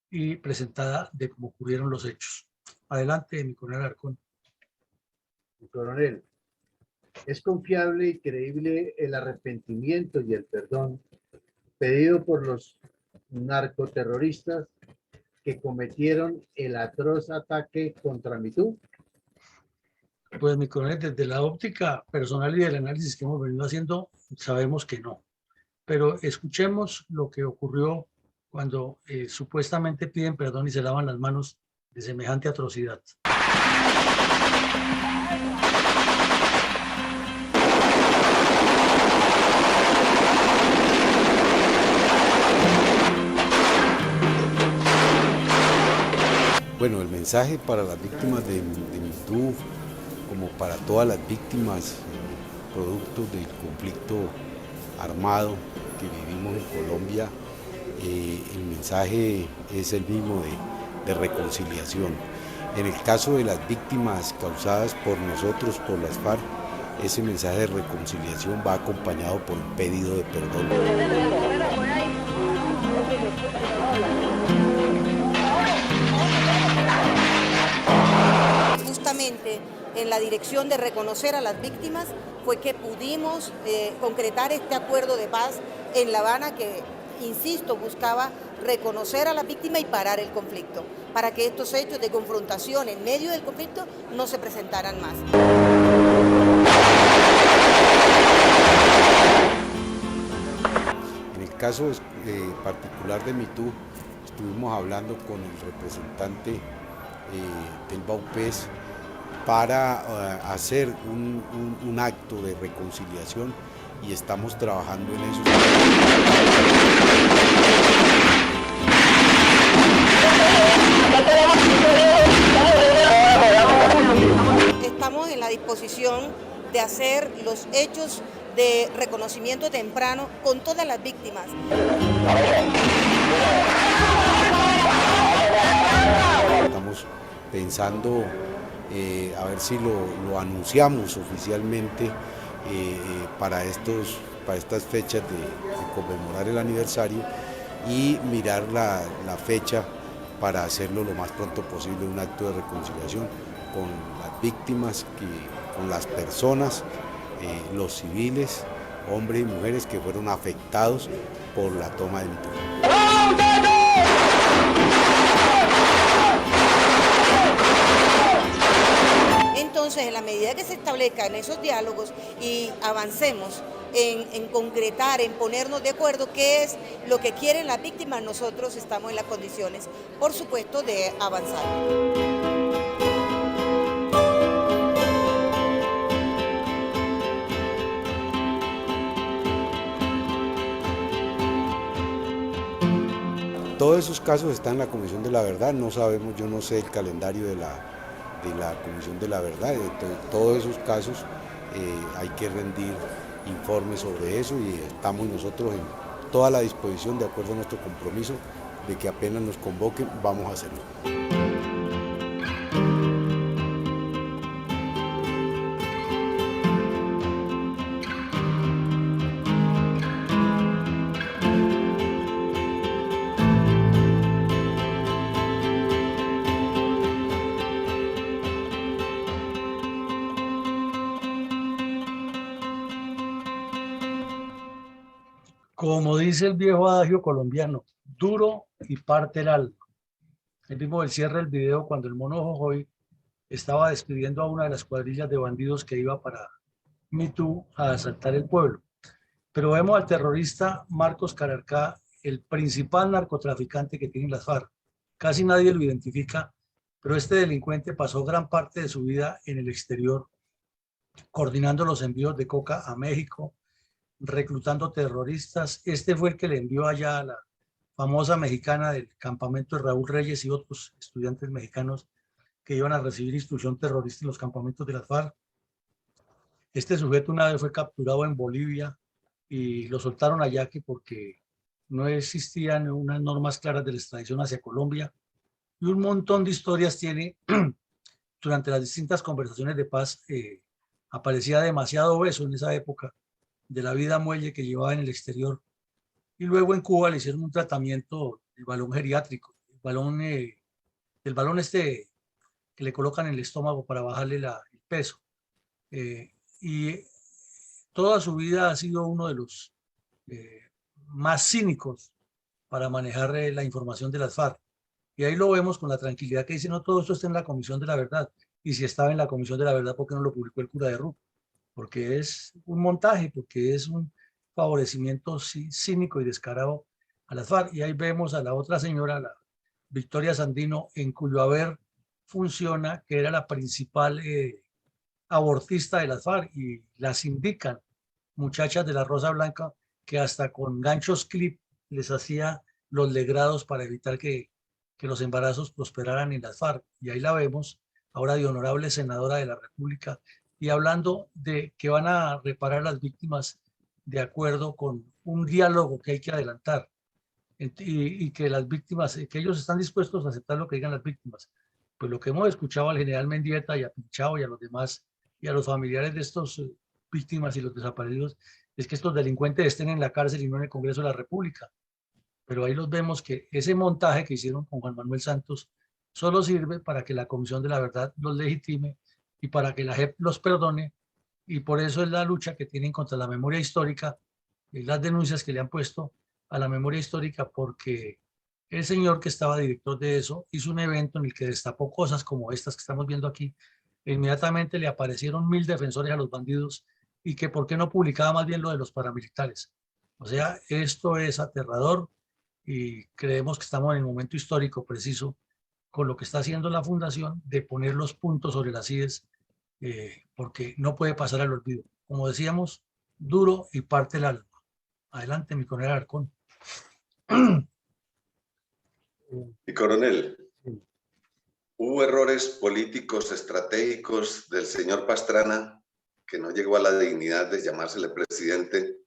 y presentada de cómo ocurrieron los hechos. Adelante, mi coronel Alarcón. Mi coronel, ¿es confiable y creíble el arrepentimiento y el perdón pedido por los narcoterroristas que cometieron el atroz ataque contra Mitú? Pues mi coronel, desde la óptica personal y del análisis que hemos venido haciendo, sabemos que no. Pero escuchemos lo que ocurrió cuando supuestamente piden perdón y se lavan las manos de semejante atrocidad. Bueno, el mensaje para las víctimas de Mitú, como para todas las víctimas producto del conflicto armado que vivimos en Colombia, el mensaje es el mismo de reconciliación. En el caso de las víctimas causadas por nosotros, por las FARC, ese mensaje de reconciliación va acompañado por un pedido de perdón. Justamente en la dirección de reconocer a las víctimas fue que pudimos concretar este acuerdo de paz en La Habana que, insisto, buscaba reconocer a la víctima y parar el conflicto, para que estos hechos de confrontación en medio del conflicto no se presentaran más. En el caso particular de Mitú, estuvimos hablando con el representante del Vaupés para hacer un acto de reconciliación y estamos trabajando en eso. Estamos en la disposición de hacer los hechos de reconocimiento temprano con todas las víctimas. Estamos pensando a ver si lo anunciamos oficialmente para estas fechas de conmemorar el aniversario y mirar la fecha para hacerlo lo más pronto posible, un acto de reconciliación con las víctimas, con las personas, los civiles, hombres y mujeres que fueron afectados por la toma de Mitú. Entonces, en la medida que se establezcan esos diálogos y avancemos en concretar, en ponernos de acuerdo qué es lo que quieren las víctimas, nosotros estamos en las condiciones, por supuesto, de avanzar. Todos esos casos están en la Comisión de la Verdad, no sabemos, yo no sé el calendario de la Comisión de la Verdad, todos esos casos hay que rendir informes sobre eso y estamos nosotros en toda la disposición, de acuerdo a nuestro compromiso, de que apenas nos convoquen, vamos a hacerlo. Como dice el viejo adagio colombiano, duro y parte el alma. El mismo del cierre del video cuando el Mono Jojoy estaba despidiendo a una de las cuadrillas de bandidos que iba para Mitú a asaltar el pueblo. Pero vemos al terrorista Marcos Cararcá, el principal narcotraficante que tienen las FARC. Casi nadie lo identifica, pero este delincuente pasó gran parte de su vida en el exterior, coordinando los envíos de coca a México, reclutando terroristas. Este fue el que le envió allá a la famosa mexicana del campamento de Raúl Reyes y otros estudiantes mexicanos que iban a recibir instrucción terrorista en los campamentos de las FARC. Este sujeto una vez fue capturado en Bolivia y lo soltaron allá porque no existían unas normas claras de la extradición hacia Colombia, y un montón de historias tiene. Durante las distintas conversaciones de paz aparecía demasiado obeso en esa época de la vida muelle que llevaba en el exterior, y luego en Cuba le hicieron un tratamiento del balón geriátrico, el balón este que le colocan en el estómago para bajarle el peso, y toda su vida ha sido uno de los más cínicos para manejar la información de las FARC, y ahí lo vemos con la tranquilidad que dice: no, todo esto está en la Comisión de la Verdad. Y si estaba en la Comisión de la Verdad, ¿por qué no lo publicó el cura de Rup? Porque es un montaje, porque es un favorecimiento cínico y descarado a las FARC. Y ahí vemos a la otra señora, la Victoria Sandino, en cuyo haber funciona, que era la principal abortista de las FARC, y las indican muchachas de la Rosa Blanca que hasta con ganchos clip les hacía los legrados para evitar que los embarazos prosperaran en las FARC. Y ahí la vemos ahora de honorable senadora de la República, y hablando de que van a reparar las víctimas de acuerdo con un diálogo que hay que adelantar, y que las víctimas, que ellos están dispuestos a aceptar lo que digan las víctimas. Pues lo que hemos escuchado al general Mendieta y a Pinchao y a los demás y a los familiares de estos víctimas y los desaparecidos es que estos delincuentes estén en la cárcel y no en el Congreso de la República. Pero ahí los vemos que ese montaje que hicieron con Juan Manuel Santos solo sirve para que la Comisión de la Verdad los legitime y para que la JEP los perdone, y por eso es la lucha que tienen contra la memoria histórica y las denuncias que le han puesto a la memoria histórica, porque el señor que estaba director de eso hizo un evento en el que destapó cosas como estas que estamos viendo aquí, e inmediatamente le aparecieron 1000 defensores a los bandidos, y que por qué no publicaba más bien lo de los paramilitares. O sea, esto es aterrador, y creemos que estamos en el momento histórico preciso con lo que está haciendo la fundación de poner los puntos sobre las IES, porque no puede pasar al olvido. Como decíamos, duro y parte el alma. Adelante, mi coronel Alarcón. Y coronel, ¿hubo errores políticos estratégicos del señor Pastrana que no llegó a la dignidad de llamársele presidente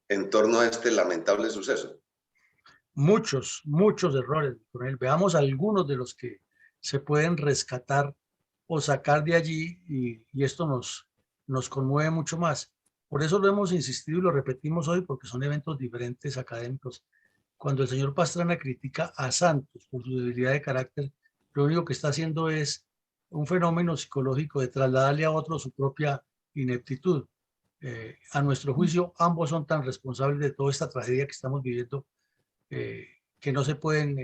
en torno a este lamentable suceso? Muchos errores, coronel. Veamos algunos de los que se pueden rescatar o sacar de allí y esto nos conmueve mucho más. Por eso lo hemos insistido y lo repetimos hoy porque son eventos diferentes académicos. Cuando el señor Pastrana critica a Santos por su debilidad de carácter, lo único que está haciendo es un fenómeno psicológico de trasladarle a otro su propia ineptitud. A nuestro juicio, ambos son tan responsables de toda esta tragedia que estamos viviendo que no se pueden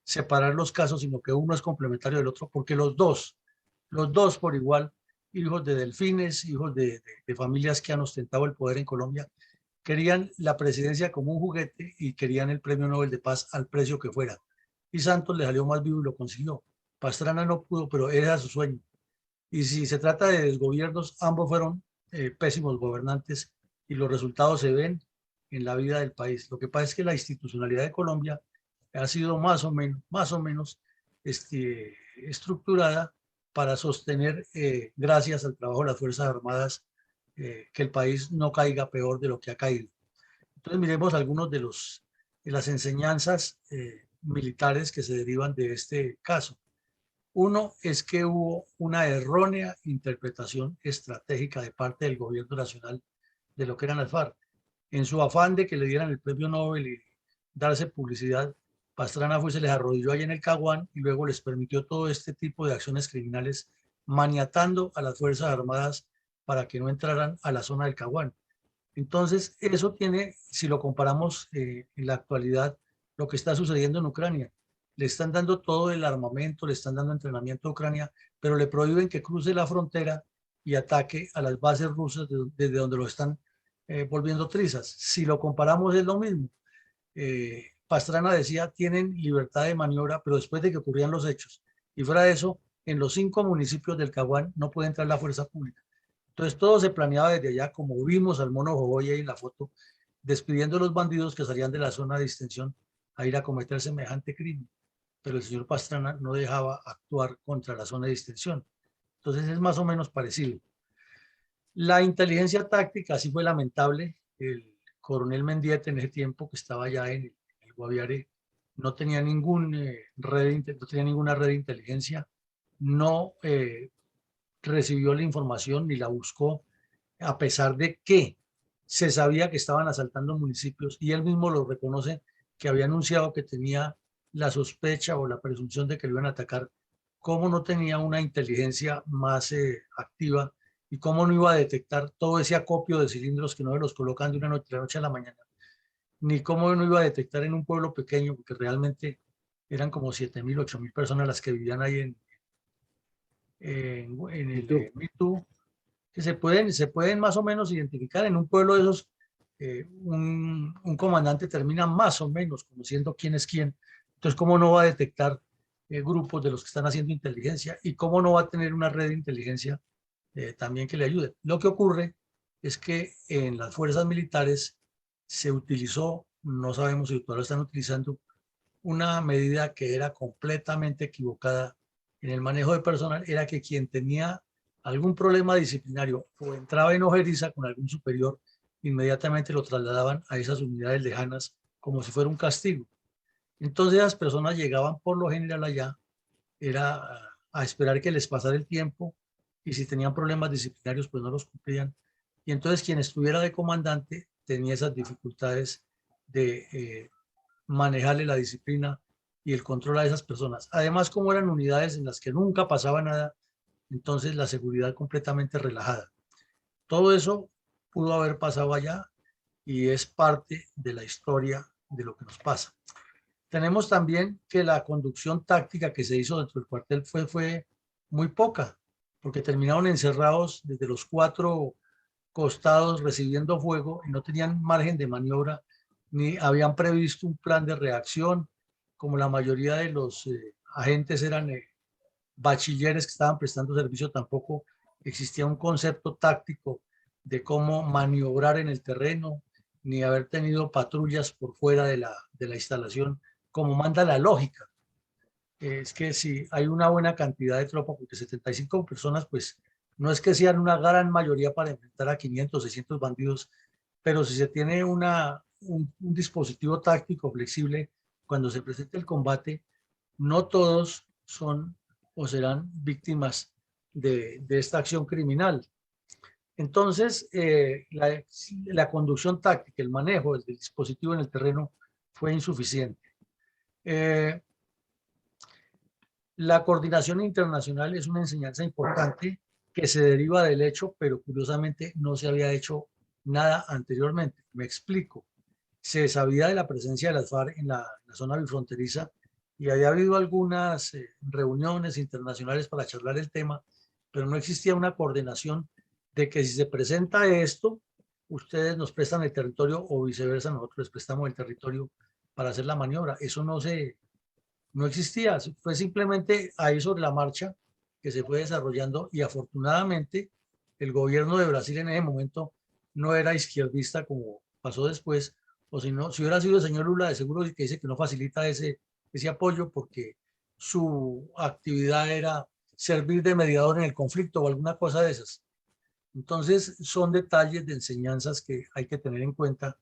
separar los casos, sino que uno es complementario del otro, porque los dos por igual, hijos de delfines, hijos de familias que han ostentado el poder en Colombia, querían la presidencia como un juguete y querían el premio Nobel de Paz al precio que fuera. Y Santos le salió más vivo y lo consiguió. Pastrana no pudo, pero era su sueño. Y si se trata de desgobiernos, ambos fueron pésimos gobernantes y los resultados se ven en la vida del país. Lo que pasa es que la institucionalidad de Colombia ha sido más o menos estructurada para sostener, gracias al trabajo de las Fuerzas Armadas, que el país no caiga peor de lo que ha caído. Entonces miremos algunos de las enseñanzas militares que se derivan de este caso. Uno es que hubo una errónea interpretación estratégica de parte del gobierno nacional de lo que eran las FARC. En su afán de que le dieran el premio Nobel y darse publicidad, Pastrana se les arrodilló allá en el Caguán y luego les permitió todo este tipo de acciones criminales, maniatando a las Fuerzas Armadas para que no entraran a la zona del Caguán. Entonces, eso tiene, si lo comparamos en la actualidad, lo que está sucediendo en Ucrania. Le están dando todo el armamento, le están dando entrenamiento a Ucrania, pero le prohíben que cruce la frontera y ataque a las bases rusas desde donde lo están volviendo trizas. Si lo comparamos es lo mismo. Pastrana decía, tienen libertad de maniobra, pero después de que ocurrían los hechos. Y fuera de eso, en los 5 municipios del Caguán no puede entrar la fuerza pública. Entonces todo se planeaba desde allá, como vimos al mono Jojoy ahí en la foto, despidiendo a los bandidos que salían de la zona de distensión a ir a cometer semejante crimen. Pero el señor Pastrana no dejaba actuar contra la zona de distensión. Entonces es más o menos parecido. La inteligencia táctica sí fue lamentable. El coronel Mendieta en ese tiempo que estaba allá en el Guaviare no tenía ninguna red de inteligencia, no recibió la información ni la buscó, a pesar de que se sabía que estaban asaltando municipios y él mismo lo reconoce, que había anunciado que tenía la sospecha o la presunción de que lo iban a atacar. ¿Cómo no tenía una inteligencia más activa y cómo no iba a detectar todo ese acopio de cilindros que no los colocan de la noche a la mañana? Ni cómo no iba a detectar en un pueblo pequeño, porque realmente eran como 7.000, 8.000 personas las que vivían ahí en el Mitú, que se pueden más o menos identificar. En un pueblo de esos, un comandante termina más o menos conociendo quién es quién. Entonces, ¿cómo no va a detectar grupos de los que están haciendo inteligencia? ¿Y cómo no va a tener una red de inteligencia también que le ayude? Lo que ocurre es que en las fuerzas militares se utilizó, no sabemos si todavía lo están utilizando, una medida que era completamente equivocada en el manejo de personal. Era que quien tenía algún problema disciplinario o entraba en ojeriza con algún superior, inmediatamente lo trasladaban a esas unidades lejanas como si fuera un castigo. Entonces las personas llegaban por lo general allá, era a esperar que les pasara el tiempo y si tenían problemas disciplinarios pues no los cumplían. Y entonces quien estuviera de comandante tenía esas dificultades de manejarle la disciplina y el control a esas personas. Además, como eran unidades en las que nunca pasaba nada, entonces la seguridad completamente relajada. Todo eso pudo haber pasado allá y es parte de la historia de lo que nos pasa. Tenemos también que la conducción táctica que se hizo dentro del cuartel fue muy poca, porque terminaron encerrados desde los 4 costados recibiendo fuego y no tenían margen de maniobra, ni habían previsto un plan de reacción, como la mayoría de los agentes eran bachilleres que estaban prestando servicio, tampoco existía un concepto táctico de cómo maniobrar en el terreno, ni haber tenido patrullas por fuera de la instalación, como manda la lógica. Es que si hay una buena cantidad de tropa, porque 75 personas, pues no es que sean una gran mayoría para enfrentar a 500, 600 bandidos, pero si se tiene un dispositivo táctico flexible, cuando se presente el combate, no todos son o serán víctimas de esta acción criminal. Entonces, la conducción táctica, el manejo del dispositivo en el terreno fue insuficiente. La coordinación internacional es una enseñanza importante que se deriva del hecho, pero curiosamente no se había hecho nada anteriormente. Me explico. Se sabía de la presencia de las FARC en la zona bifronteriza y había habido algunas reuniones internacionales para charlar el tema, pero no existía una coordinación de que si se presenta esto, ustedes nos prestan el territorio o viceversa, nosotros les prestamos el territorio para hacer la maniobra. Eso no existía, fue simplemente ahí sobre la marcha que se fue desarrollando y afortunadamente el gobierno de Brasil en ese momento no era izquierdista como pasó después, o si no, si hubiera sido el señor Lula, de seguro que dice que no facilita ese apoyo porque su actividad era servir de mediador en el conflicto o alguna cosa de esas. Entonces son detalles de enseñanzas que hay que tener en cuenta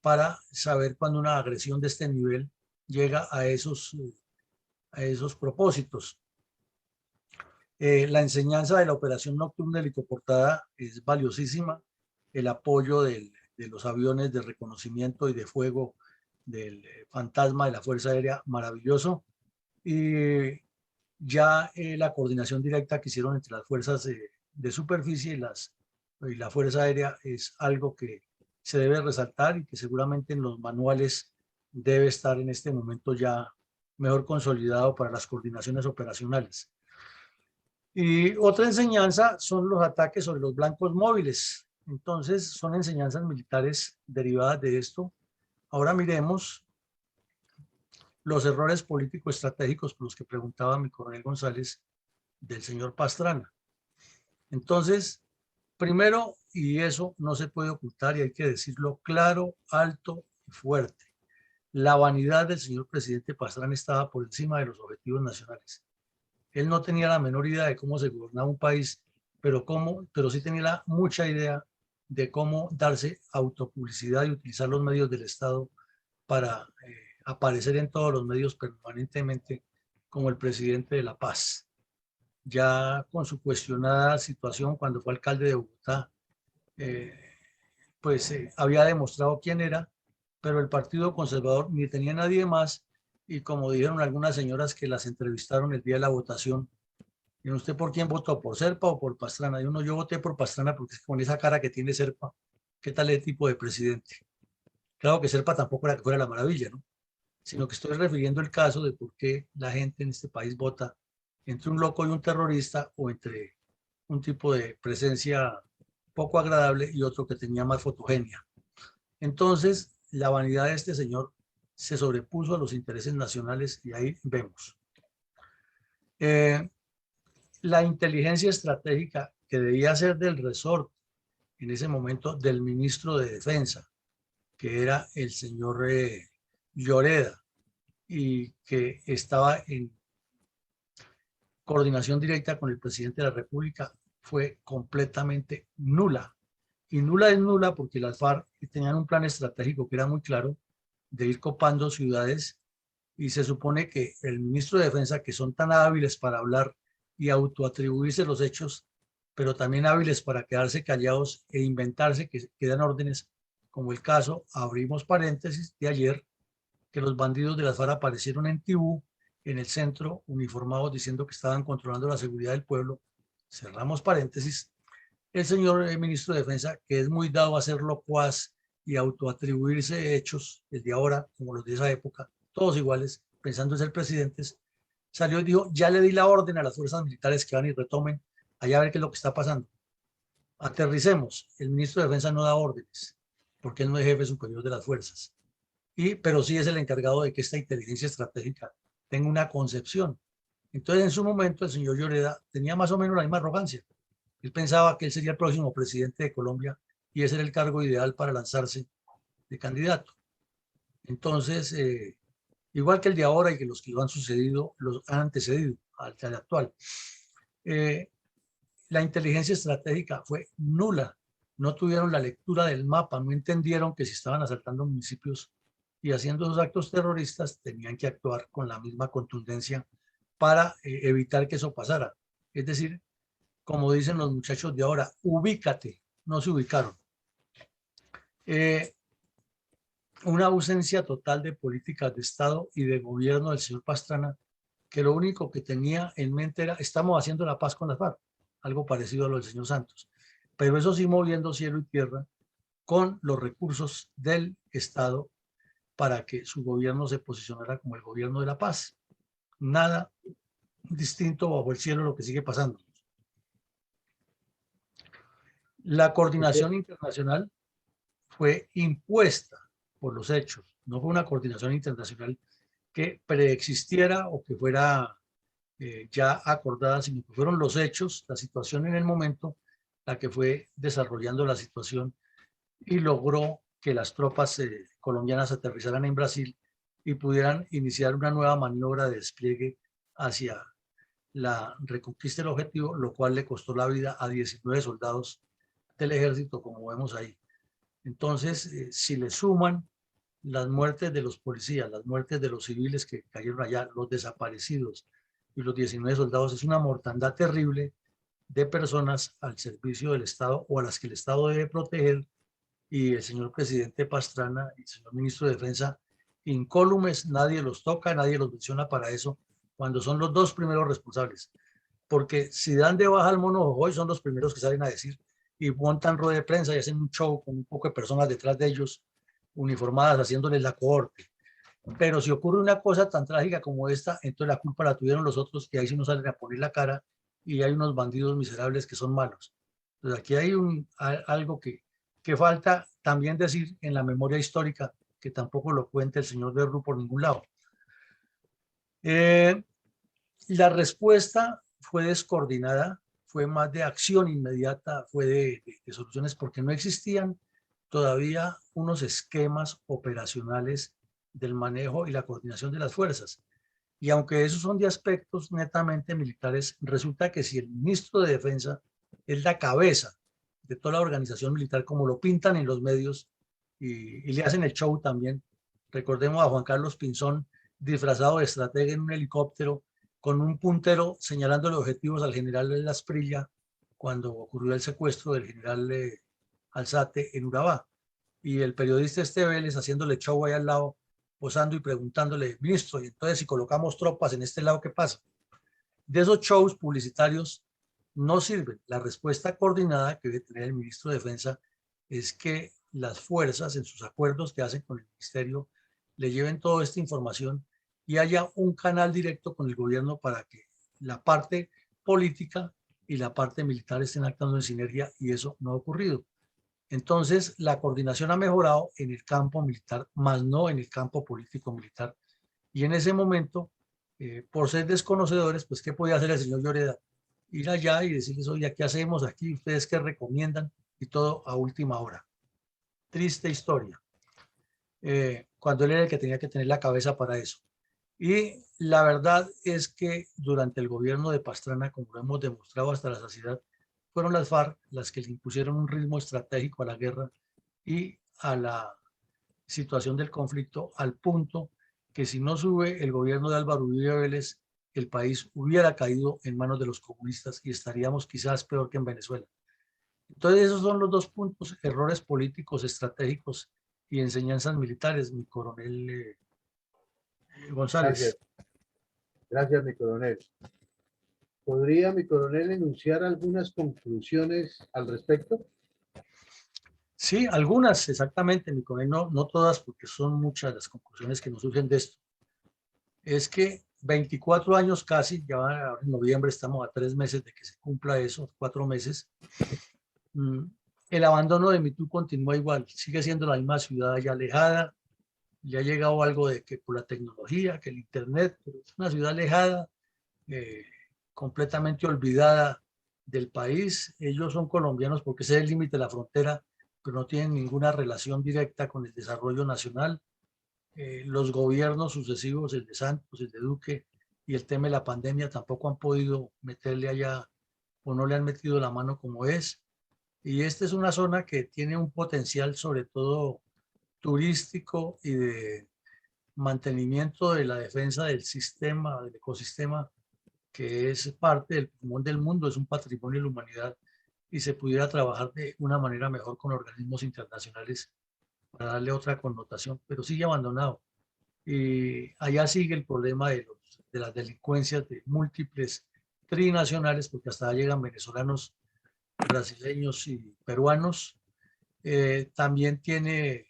para saber cuando una agresión de este nivel llega a esos propósitos. La enseñanza de la operación nocturna helicoportada es valiosísima. El apoyo de los aviones de reconocimiento y de fuego del fantasma de la Fuerza Aérea, maravilloso. Y ya la coordinación directa que hicieron entre las fuerzas de superficie y la Fuerza Aérea es algo que se debe resaltar y que seguramente en los manuales debe estar en este momento ya mejor consolidado para las coordinaciones operacionales. Y otra enseñanza son los ataques sobre los blancos móviles. Entonces son enseñanzas militares derivadas de esto. Ahora miremos los errores político-estratégicos por los que preguntaba mi coronel González del señor Pastrana. Entonces, primero, y eso no se puede ocultar y hay que decirlo claro, alto y fuerte, la vanidad del señor presidente Pastrana estaba por encima de los objetivos nacionales. Él no tenía la menor idea de cómo se gobernaba un país, pero sí tenía mucha idea de cómo darse autopublicidad y utilizar los medios del Estado para aparecer en todos los medios permanentemente como el presidente de la paz. Ya con su cuestionada situación cuando fue alcalde de Bogotá, había demostrado quién era, pero el Partido Conservador ni tenía nadie más, y como dijeron algunas señoras que las entrevistaron el día de la votación, ¿y usted por quién votó? ¿Por Serpa o por Pastrana? Yo voté por Pastrana porque con esa cara que tiene Serpa, ¿qué tal el tipo de presidente? Claro que Serpa tampoco era que fuera la maravilla, ¿no? Sino que estoy refiriendo el caso de por qué la gente en este país vota entre un loco y un terrorista, o entre un tipo de presencia poco agradable y otro que tenía más fotogenia. Entonces, la vanidad de este señor se sobrepuso a los intereses nacionales y ahí vemos. La inteligencia estratégica que debía ser del resort en ese momento del ministro de Defensa, que era el señor Lloreda, y que estaba en coordinación directa con el presidente de la República, fue completamente nula. Y nula es nula porque las FARC tenían un plan estratégico que era muy claro, de ir copando ciudades, y se supone que el ministro de Defensa, que son tan hábiles para hablar y autoatribuirse los hechos, pero también hábiles para quedarse callados e inventarse que dan órdenes, como el caso, abrimos paréntesis, de ayer, que los bandidos de las FARC aparecieron en Tibú, en el centro, uniformados, diciendo que estaban controlando la seguridad del pueblo, cerramos paréntesis. El señor ministro de Defensa, que es muy dado a ser locuaz y autoatribuirse hechos desde ahora, como los de esa época, todos iguales, pensando en ser presidentes, salió y dijo: ya le di la orden a las fuerzas militares que van y retomen allá a ver qué es lo que está pasando. Aterricemos. El ministro de Defensa no da órdenes, porque él no es jefe superior de las fuerzas, pero sí es el encargado de que esta inteligencia estratégica tenga una concepción. Entonces, en su momento, el señor Lloreda tenía más o menos la misma arrogancia. Él pensaba que él sería el próximo presidente de Colombia y ese era el cargo ideal para lanzarse de candidato. Entonces, igual que el de ahora y que los que lo han sucedido, los han antecedido al actual, la inteligencia estratégica fue nula. No tuvieron la lectura del mapa, no entendieron que si estaban asaltando municipios y haciendo esos actos terroristas, tenían que actuar con la misma contundencia para evitar que eso pasara. Es decir, como dicen los muchachos de ahora, ubícate, no se ubicaron. Una ausencia total de políticas de Estado y de gobierno del señor Pastrana, que lo único que tenía en mente era, estamos haciendo la paz con las FARC, algo parecido a lo del señor Santos, pero eso sí moviendo cielo y tierra con los recursos del Estado para que su gobierno se posicionara como el gobierno de la paz. Nada distinto bajo el cielo lo que sigue pasando. La coordinación internacional fue impuesta por los hechos, no fue una coordinación internacional que preexistiera o que fuera ya acordada, sino que fueron los hechos, la situación en el momento, la que fue desarrollando la situación y logró que las tropas colombianas aterrizaran en Brasil y pudieran iniciar una nueva maniobra de despliegue hacia la reconquista del objetivo, lo cual le costó la vida a 19 soldados del ejército, como vemos ahí. Entonces, si le suman las muertes de los policías, las muertes de los civiles que cayeron allá, los desaparecidos y los 19 soldados, es una mortandad terrible de personas al servicio del Estado o a las que el Estado debe proteger, y el señor presidente Pastrana y el señor ministro de Defensa, incólumes, nadie los toca, nadie los menciona para eso, cuando son los dos primeros responsables. Porque si dan de baja al mono Jojoy, son los primeros que salen a decir y montan rueda de prensa y hacen un show con un poco de personas detrás de ellos, uniformadas, haciéndoles la cohorte. Pero si ocurre una cosa tan trágica como esta, entonces la culpa la tuvieron los otros, que ahí sí no salen a poner la cara, y hay unos bandidos miserables que son malos. Entonces aquí hay algo que falta también decir en la memoria histórica, que tampoco lo cuenta el señor Verru por ningún lado. La respuesta fue descoordinada, fue más de acción inmediata, fue de soluciones, porque no existían todavía unos esquemas operacionales del manejo y la coordinación de las fuerzas. Y aunque esos son de aspectos netamente militares, resulta que si el ministro de Defensa es la cabeza de toda la organización militar, como lo pintan en los medios y le hacen el show también. Recordemos a Juan Carlos Pinzón disfrazado de estratega en un helicóptero con un puntero señalándole objetivos al general Asprilla cuando ocurrió el secuestro del general Alzate en Urabá. Y el periodista Vélez haciéndole show ahí al lado, posando y preguntándole, ministro, y entonces si colocamos tropas en este lado, ¿qué pasa? De esos shows publicitarios no sirven. La respuesta coordinada que debe tener el ministro de Defensa es que las fuerzas en sus acuerdos que hacen con el ministerio le lleven toda esta información y haya un canal directo con el gobierno para que la parte política y la parte militar estén actuando en sinergia, y eso no ha ocurrido. Entonces, la coordinación ha mejorado en el campo militar, más no en el campo político militar. Y en ese momento, por ser desconocedores, pues, ¿qué podía hacer el señor Lloreda? Ir allá y decirles, oye, ¿qué hacemos aquí? ¿Ustedes qué recomiendan? Y todo a última hora. Triste historia. Cuando él era el que tenía que tener la cabeza para eso. Y la verdad es que durante el gobierno de Pastrana, como lo hemos demostrado hasta la saciedad, fueron las FARC las que le impusieron un ritmo estratégico a la guerra y a la situación del conflicto, al punto que si no sube el gobierno de Álvaro Uribe Vélez, el país hubiera caído en manos de los comunistas y estaríamos quizás peor que en Venezuela. Entonces esos son los dos puntos: errores políticos, estratégicos y enseñanzas militares, mi coronel González. Gracias, mi coronel. ¿Podría mi coronel enunciar algunas conclusiones al respecto? Sí, algunas, exactamente, mi coronel, no todas, porque son muchas las conclusiones que nos surgen de esto. Es que 24 años casi, ya en noviembre estamos a 3 meses de que se cumpla eso, 4 meses. El abandono de Mitú continúa igual, sigue siendo la misma ciudad ya alejada, ya ha llegado algo de que por la tecnología, que el internet, pero es una ciudad alejada, completamente olvidada del país. Ellos son colombianos porque ese es el límite de la frontera, pero no tienen ninguna relación directa con el desarrollo nacional. Los gobiernos sucesivos, el de Santos, el de Duque y el tema de la pandemia, tampoco han podido meterle allá o no le han metido la mano como es. Y esta es una zona que tiene un potencial sobre todo turístico y de mantenimiento de la defensa del sistema, del ecosistema, que es parte del pulmón del mundo, es un patrimonio de la humanidad y se pudiera trabajar de una manera mejor con organismos internacionales para darle otra connotación, pero sigue abandonado. Y allá sigue el problema de las delincuencias de múltiples trinacionales, porque hasta allá llegan venezolanos, brasileños y peruanos. También tiene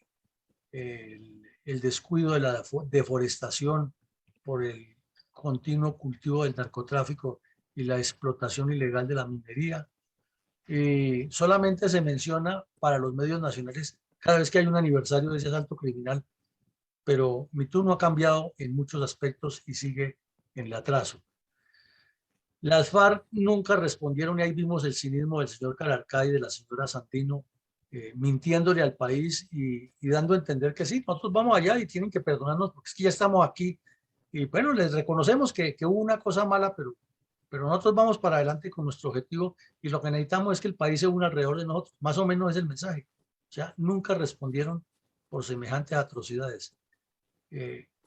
el descuido de la deforestación por el continuo cultivo del narcotráfico y la explotación ilegal de la minería. Y solamente se menciona para los medios nacionales cada vez que hay un aniversario de ese asalto criminal, pero MeToo no ha cambiado en muchos aspectos y sigue en el atraso. Las FARC nunca respondieron y ahí vimos el cinismo del señor Calarcá y de la señora Santino, mintiéndole al país y dando a entender que sí, nosotros vamos allá y tienen que perdonarnos porque es que ya estamos aquí. Y bueno, les reconocemos que hubo una cosa mala, pero nosotros vamos para adelante con nuestro objetivo y lo que necesitamos es que el país se una alrededor de nosotros. Más o menos es el mensaje. O sea, nunca respondieron por semejantes atrocidades.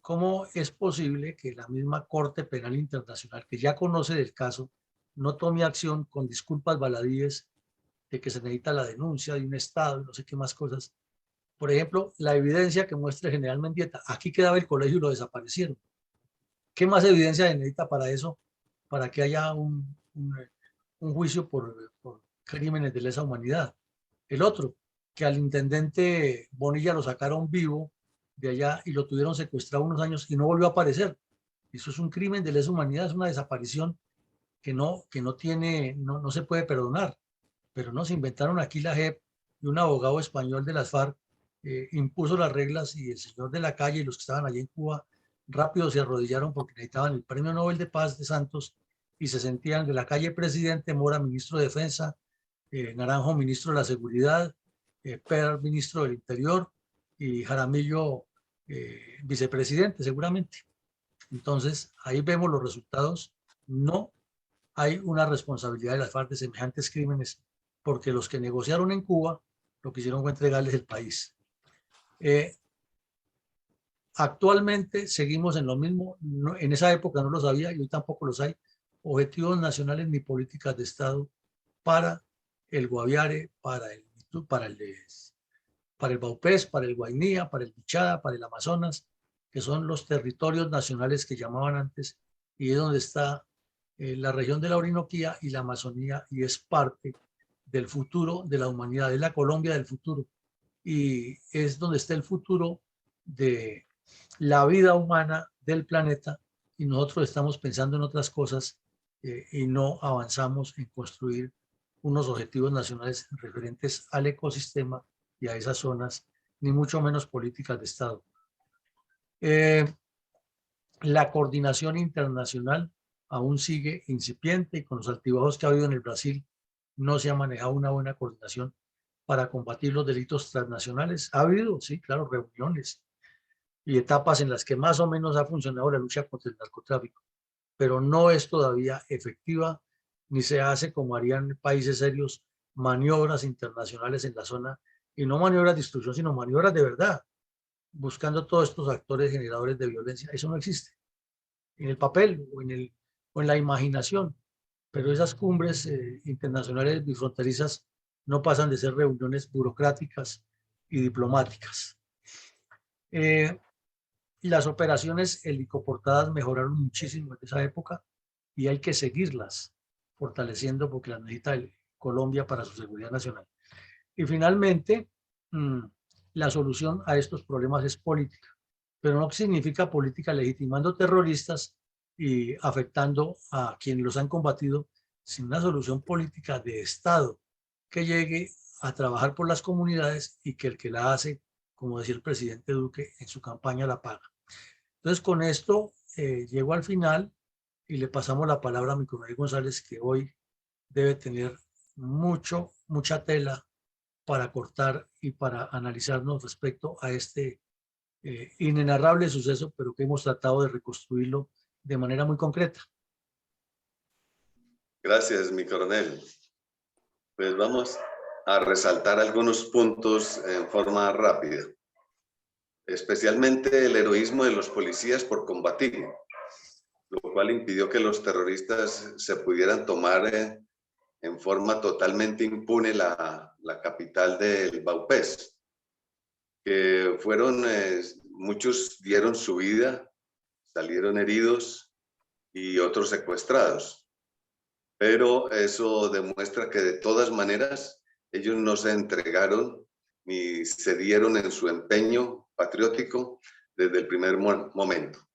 ¿Cómo es posible que la misma Corte Penal Internacional, que ya conoce del caso, no tome acción con disculpas baladíes de que se necesita la denuncia de un Estado y no sé qué más cosas? Por ejemplo, la evidencia que muestra el general Mendieta. Aquí quedaba el colegio y lo desaparecieron. ¿Qué más evidencia se necesita para eso? Para que haya un juicio por crímenes de lesa humanidad. El otro, que al intendente Bonilla lo sacaron vivo de allá y lo tuvieron secuestrado unos años y no volvió a aparecer. Eso es un crimen de lesa humanidad, es una desaparición que no se puede perdonar. Pero no, se inventaron aquí la JEP y un abogado español de las FARC impuso las reglas y el señor de la calle y los que estaban allí en Cuba rápido se arrodillaron porque necesitaban el Premio Nobel de Paz de Santos y se sentían de la calle presidente, Mora ministro de Defensa, Naranjo ministro de la Seguridad, Per ministro del Interior y Jaramillo vicepresidente seguramente. Entonces ahí vemos los resultados. No hay una responsabilidad de las FARC de semejantes crímenes porque los que negociaron en Cuba lo que hicieron fue entregarles el país. Actualmente seguimos en lo mismo, en esa época no los había y hoy tampoco los hay, objetivos nacionales ni políticas de Estado para el Guaviare, para el Baupés, para el Guainía, para el Bichada, para el Amazonas, que son los territorios nacionales que llamaban antes, y es donde está la región de la Orinoquía y la Amazonía, y es parte del futuro de la humanidad, es la Colombia del futuro, y es donde está el futuro de la vida humana del planeta, y nosotros estamos pensando en otras cosas y no avanzamos en construir unos objetivos nacionales referentes al ecosistema y a esas zonas, ni mucho menos políticas de Estado. La coordinación internacional aún sigue incipiente y con los altibajos que ha habido en el Brasil no se ha manejado una buena coordinación para combatir los delitos transnacionales. Ha habido, sí, claro, reuniones y etapas en las que más o menos ha funcionado la lucha contra el narcotráfico, pero no es todavía efectiva ni se hace como harían países serios maniobras internacionales en la zona, y no maniobras de destrucción, sino maniobras de verdad, buscando todos estos actores generadores de violencia. Eso no existe en el papel o en la imaginación, pero esas cumbres internacionales bifronterizas no pasan de ser reuniones burocráticas y diplomáticas. Las operaciones helicoportadas mejoraron muchísimo en esa época y hay que seguirlas fortaleciendo porque las necesita Colombia para su seguridad nacional. Y finalmente, la solución a estos problemas es política, pero no significa política legitimando terroristas y afectando a quienes los han combatido, sino una solución política de Estado que llegue a trabajar por las comunidades y que el que la hace, como decía el presidente Duque en su campaña, la paga. Entonces, con esto llego al final y le pasamos la palabra a mi coronel González, que hoy debe tener mucha tela para cortar y para analizarnos respecto a este inenarrable suceso, pero que hemos tratado de reconstruirlo de manera muy concreta. Gracias, mi coronel. Pues vamos a resaltar algunos puntos en forma rápida, especialmente el heroísmo de los policías por combatir, lo cual impidió que los terroristas se pudieran tomar en forma totalmente impune la capital del Vaupés, que fueron, muchos dieron su vida, salieron heridos y otros secuestrados. Pero eso demuestra que de todas maneras ellos no se entregaron ni cedieron en su empeño patriótico desde el primer momento.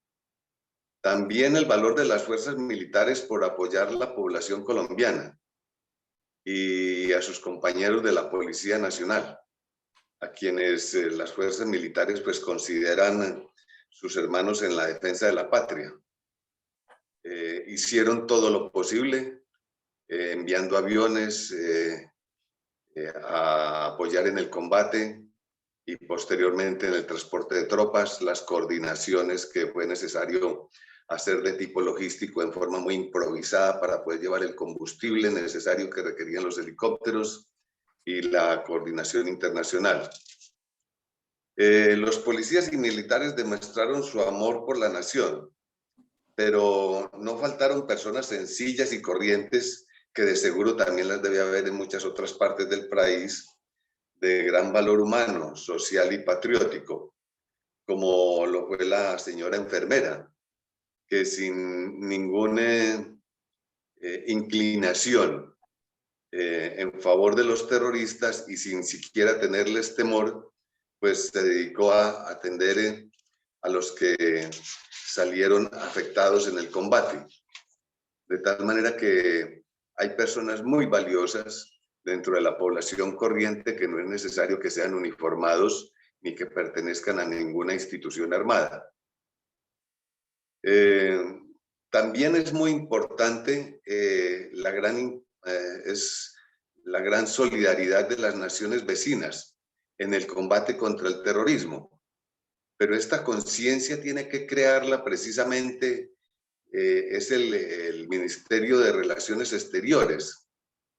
También el valor de las fuerzas militares por apoyar a la población colombiana y a sus compañeros de la Policía Nacional, a quienes las fuerzas militares pues consideran sus hermanos en la defensa de la patria. Hicieron todo lo posible, enviando aviones a apoyar en el combate y posteriormente en el transporte de tropas, las coordinaciones que fue necesario hacer de tipo logístico en forma muy improvisada para poder llevar el combustible necesario que requerían los helicópteros y la coordinación internacional. Los policías y militares demostraron su amor por la nación, pero no faltaron personas sencillas y corrientes que de seguro también las debe haber en muchas otras partes del país, de gran valor humano, social y patriótico, como lo fue la señora enfermera, que sin ninguna inclinación en favor de los terroristas y sin siquiera tenerles temor, pues se dedicó a atender a los que salieron afectados en el combate. De tal manera que hay personas muy valiosas dentro de la población corriente que no es necesario que sean uniformados ni que pertenezcan a ninguna institución armada. También es muy importante la gran solidaridad de las naciones vecinas en el combate contra el terrorismo. Pero esta conciencia tiene que crearla precisamente es el Ministerio de Relaciones Exteriores.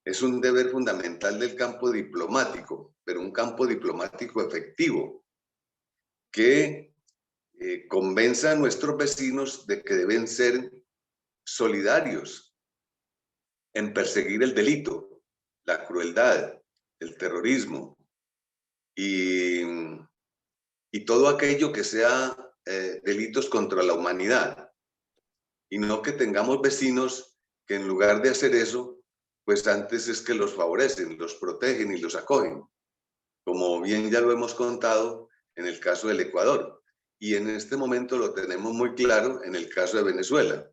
Es un deber fundamental del campo diplomático, pero un campo diplomático efectivo, que convenza a nuestros vecinos de que deben ser solidarios en perseguir el delito, la crueldad, el terrorismo y todo aquello que sea delitos contra la humanidad. Y no que tengamos vecinos que en lugar de hacer eso, pues antes es que los favorecen, los protegen y los acogen, como bien ya lo hemos contado en el caso del Ecuador. Y en este momento lo tenemos muy claro en el caso de Venezuela.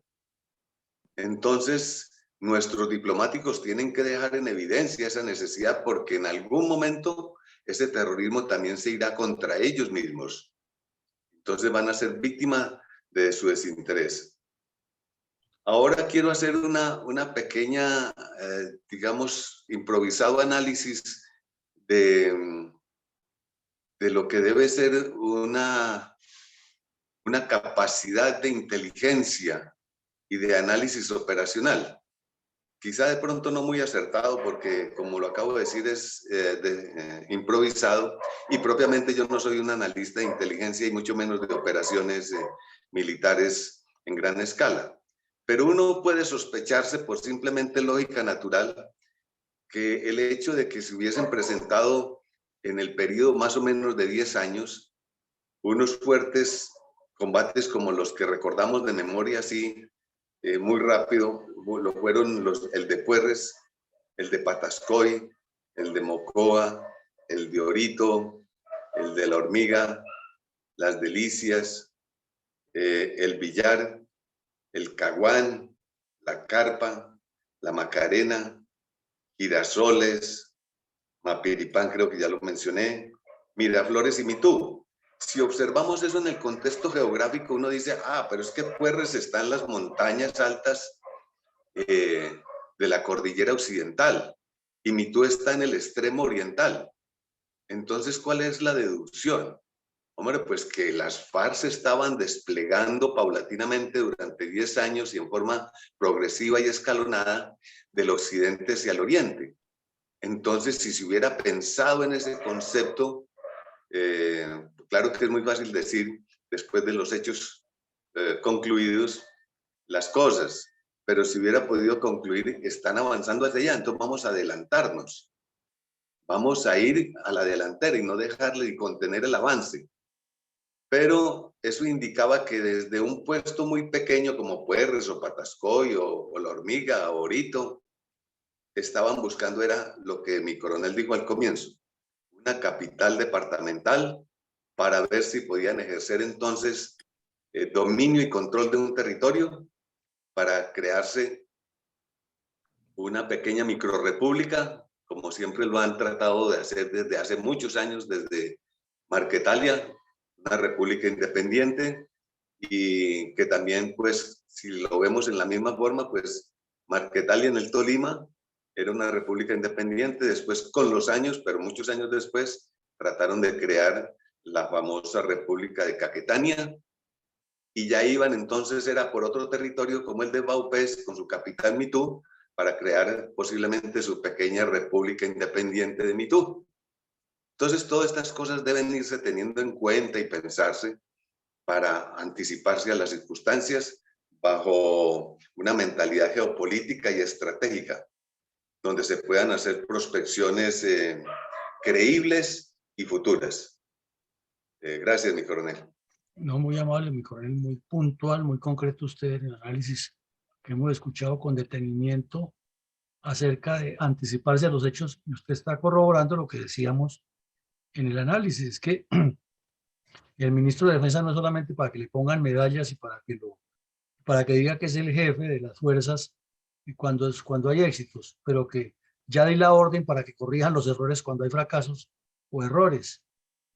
Entonces, nuestros diplomáticos tienen que dejar en evidencia esa necesidad, porque en algún momento ese terrorismo también se irá contra ellos mismos. Entonces van a ser víctimas de su desinterés. Ahora quiero hacer una pequeña, digamos, improvisado análisis de lo que debe ser una capacidad de inteligencia y de análisis operacional. Quizá de pronto no muy acertado porque, como lo acabo de decir, es improvisado y propiamente yo no soy un analista de inteligencia y mucho menos de operaciones militares en gran escala. Pero uno puede sospecharse por simplemente lógica natural que el hecho de que se hubiesen presentado en el periodo más o menos de 10 años unos fuertes combates como los que recordamos de memoria así muy rápido, lo fueron el de Puerres, el de Patascoy, el de Mocoa, el de Orito, el de La Hormiga, Las Delicias, el Villar, el Caguán, la Carpa, la Macarena, Girasoles, Mapiripán, creo que ya lo mencioné, Miraflores y Mitú. Si observamos eso en el contexto geográfico, uno dice, pero es que Puerres está en las montañas altas de la cordillera occidental y Mitú está en el extremo oriental. Entonces, ¿cuál es la deducción? Hombre, pues que las FARC se estaban desplegando paulatinamente durante 10 años y en forma progresiva y escalonada del occidente hacia el oriente. Entonces, si se hubiera pensado en ese concepto, claro que es muy fácil decir, después de los hechos concluidos, las cosas, pero si hubiera podido concluir, están avanzando hacia allá, entonces vamos a adelantarnos. Vamos a ir a la delantera y no dejarle y contener el avance. Pero eso indicaba que desde un puesto muy pequeño como Puerres o Patascoy o La Hormiga o Orito, estaban buscando era lo que mi coronel dijo al comienzo, una capital departamental para ver si podían ejercer entonces dominio y control de un territorio para crearse una pequeña microrrepública, como siempre lo han tratado de hacer desde hace muchos años, desde Marquetalia, una república independiente, y que también, pues, si lo vemos en la misma forma, pues, Marquetalia en el Tolima era una república independiente, después con los años, pero muchos años después, trataron de crear la famosa República de Caquetania, y ya iban entonces, era por otro territorio como el de Vaupés, con su capital Mitú, para crear posiblemente su pequeña república independiente de Mitú. Entonces, todas estas cosas deben irse teniendo en cuenta y pensarse para anticiparse a las circunstancias bajo una mentalidad geopolítica y estratégica, donde se puedan hacer prospecciones creíbles y futuras. Gracias, mi coronel. No, muy amable, mi coronel, muy puntual, muy concreto usted en el análisis que hemos escuchado con detenimiento acerca de anticiparse a los hechos, y usted está corroborando lo que decíamos en el análisis, es que el ministro de Defensa no es solamente para que le pongan medallas y para que diga que es el jefe de las fuerzas y cuando hay éxitos, pero que ya di la orden para que corrijan los errores cuando hay fracasos o errores.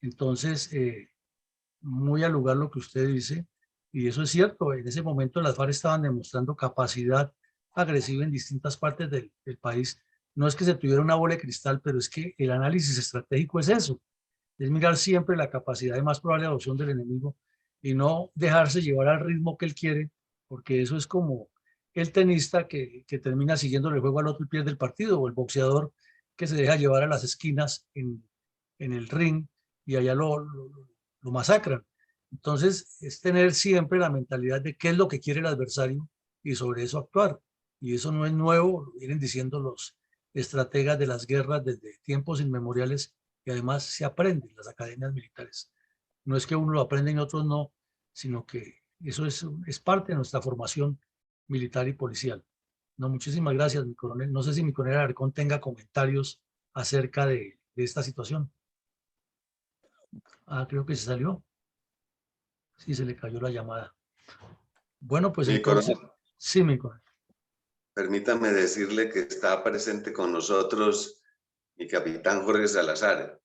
Entonces, muy al lugar lo que usted dice, y eso es cierto, en ese momento las FARC estaban demostrando capacidad agresiva en distintas partes del país. No es que se tuviera una bola de cristal, pero es que el análisis estratégico es eso, es mirar siempre la capacidad de más probable adopción del enemigo y no dejarse llevar al ritmo que él quiere, porque eso es como el tenista que termina siguiendo el juego al otro y pierde el partido, o el boxeador que se deja llevar a las esquinas en el ring y allá lo masacran. Entonces, es tener siempre la mentalidad de qué es lo que quiere el adversario y sobre eso actuar. Y eso no es nuevo, lo vienen diciendo los estrategas de las guerras desde tiempos inmemoriales, y además se aprende en las academias militares. No es que uno lo aprenda y otros no, sino que eso es parte de nuestra formación militar y policial. No, muchísimas gracias, mi coronel. No sé si mi coronel Alarcón tenga comentarios acerca de esta situación. Creo que se salió. Sí, se le cayó la llamada. Bueno, pues entonces... Sí, mi coronel. Permítame decirle que está presente con nosotros mi capitán Jorge Salazar,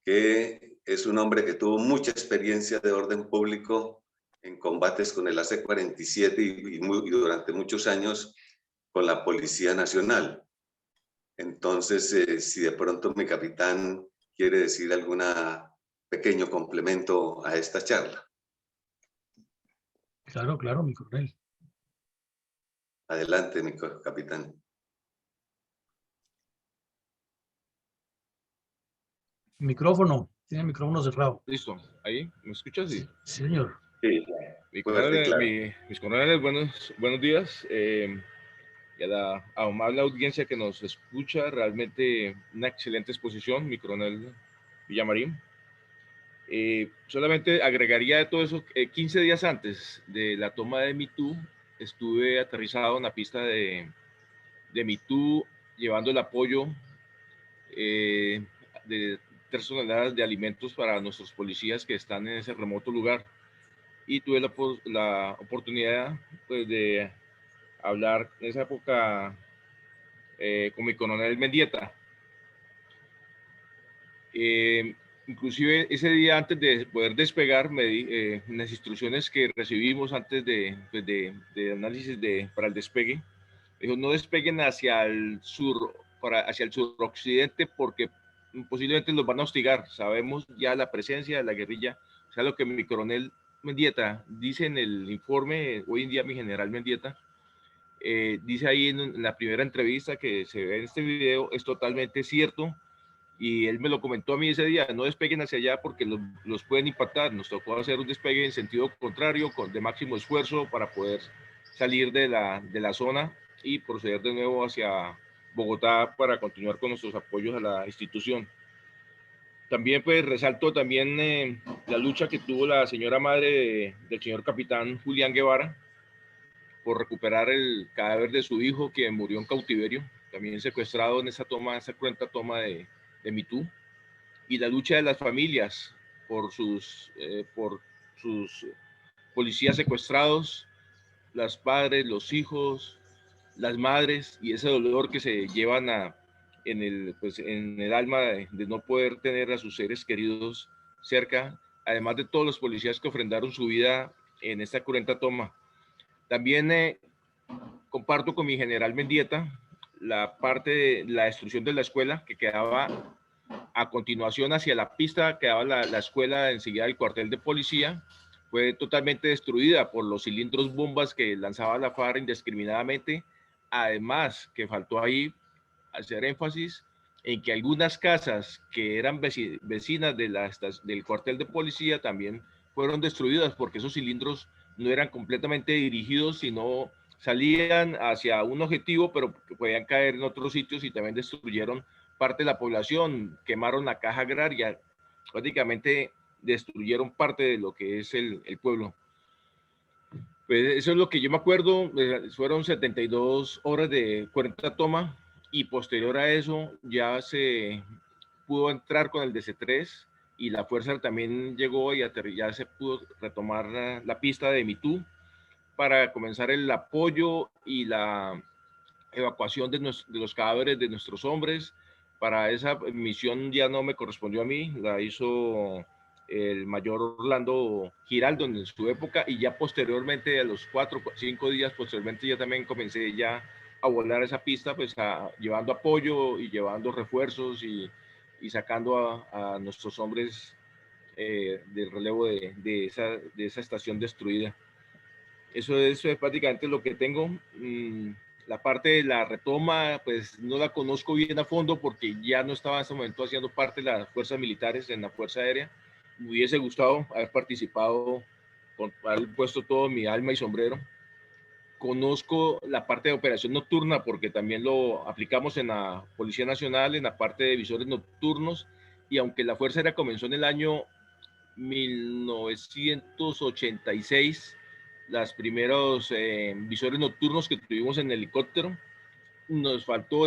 que es un hombre que tuvo mucha experiencia de orden público en combates con el AC-47 y durante muchos años con la Policía Nacional. Entonces, si de pronto mi capitán quiere decir algún pequeño complemento a esta charla. Claro, claro, mi coronel. Adelante, mi capitán. Micrófono, tiene el micrófono cerrado. Listo, ahí, ¿me escuchas? Sí, sí señor. Sí, mis coroneles, buenos días. Y a la amable audiencia que nos escucha, realmente una excelente exposición, mi coronel Villamarín. Solamente agregaría de todo eso, 15 días antes de la toma de Mitú, estuve aterrizado en la pista de Mitú, llevando el apoyo de 3 toneladas de alimentos para nuestros policías que están en ese remoto lugar. Y tuve la oportunidad, pues, de hablar en esa época con mi coronel Mendieta. inclusive ese día antes de poder despegar, en las instrucciones que recibimos antes de análisis para el despegue, dijo no despeguen hacia el sur, hacia el suroccidente porque posiblemente los van a hostigar. Sabemos ya la presencia de la guerrilla, o sea, lo que mi coronel Mendieta dice en el informe, hoy en día mi general Mendieta, dice ahí en la primera entrevista que se ve en este video, es totalmente cierto, y él me lo comentó a mí ese día, no despeguen hacia allá porque los pueden impactar. Nos tocó hacer un despegue en sentido contrario, de máximo esfuerzo para poder salir de la zona y proceder de nuevo hacia Bogotá para continuar con nuestros apoyos a la institución. También pues resalto también la lucha que tuvo la señora madre del señor capitán Julián Guevara por recuperar el cadáver de su hijo que murió en cautiverio, también secuestrado en esa cruenta toma de Mitú, y la lucha de las familias por sus policías secuestrados, los padres, los hijos, las madres, y ese dolor que se llevan en el alma de no poder tener a sus seres queridos cerca, además de todos los policías que ofrendaron su vida en esta cruenta toma. También comparto con mi general Mendieta la parte de la destrucción de la escuela que quedaba a continuación hacia la pista, quedaba la escuela enseguida del cuartel de policía. Fue totalmente destruida por los cilindros bombas que lanzaba la FARC indiscriminadamente. Además, que faltó ahí hacer énfasis en que algunas casas que eran vecinas del cuartel de policía también fueron destruidas porque esos cilindros no eran completamente dirigidos, sino salían hacia un objetivo, pero que podían caer en otros sitios, y también destruyeron parte de la población, quemaron la caja agraria, prácticamente destruyeron parte de lo que es el pueblo. Pues eso es lo que yo me acuerdo. Fueron 72 horas de cuarta toma, y posterior a eso ya se pudo entrar con el DC-3 y la fuerza también llegó y ya se pudo retomar la pista de Mitú para comenzar el apoyo y la evacuación de los cadáveres de nuestros hombres. Para esa misión ya no me correspondió a mí, la hizo el mayor Orlando Giraldo en su época, y ya posteriormente, a los 4 o 5 días posteriormente, yo también comencé ya a volar esa pista, pues llevando apoyo y llevando refuerzos y sacando a nuestros hombres del relevo de esa estación destruida. Eso es prácticamente lo que tengo. La parte de la retoma, pues no la conozco bien a fondo porque ya no estaba en ese momento haciendo parte de las fuerzas militares en la Fuerza Aérea. Me hubiese gustado haber participado, haber puesto todo mi alma y sombrero. Conozco la parte de operación nocturna porque también lo aplicamos en la Policía Nacional, en la parte de visores nocturnos, y aunque la Fuerza Aérea comenzó en el año 1986, los primeros visores nocturnos que tuvimos en helicóptero, nos faltó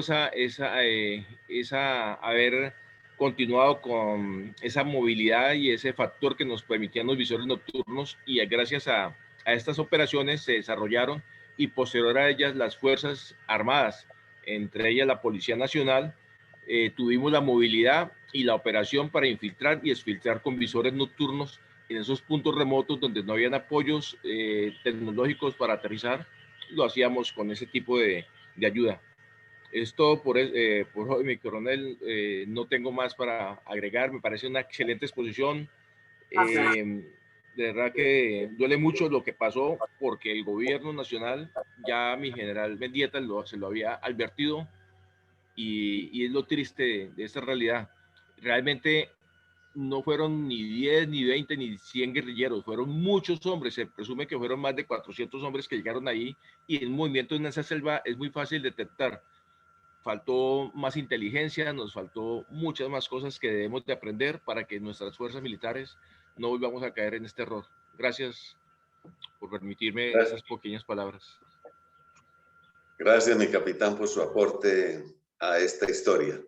haber continuado con esa movilidad y ese factor que nos permitían los visores nocturnos, y gracias a estas operaciones se desarrollaron, y posterior a ellas las Fuerzas Armadas, entre ellas la Policía Nacional, tuvimos la movilidad y la operación para infiltrar y exfiltrar con visores nocturnos en esos puntos remotos donde no habían apoyos tecnológicos para aterrizar. Lo hacíamos con ese tipo de ayuda. Es todo por hoy, mi coronel. No tengo más para agregar. Me parece una excelente exposición. De verdad que duele mucho lo que pasó, porque el gobierno nacional, ya mi general Mendieta se lo había advertido, y es lo triste de esta realidad. Realmente no fueron ni 10, ni 20, ni 100 guerrilleros, fueron muchos hombres. Se presume que fueron más de 400 hombres que llegaron ahí, y el movimiento en esa selva es muy fácil detectar. Faltó más inteligencia, nos faltó muchas más cosas que debemos de aprender para que nuestras fuerzas militares no volvamos a caer en este error. Gracias por permitirme esas pequeñas palabras. Gracias, mi capitán, por su aporte a esta historia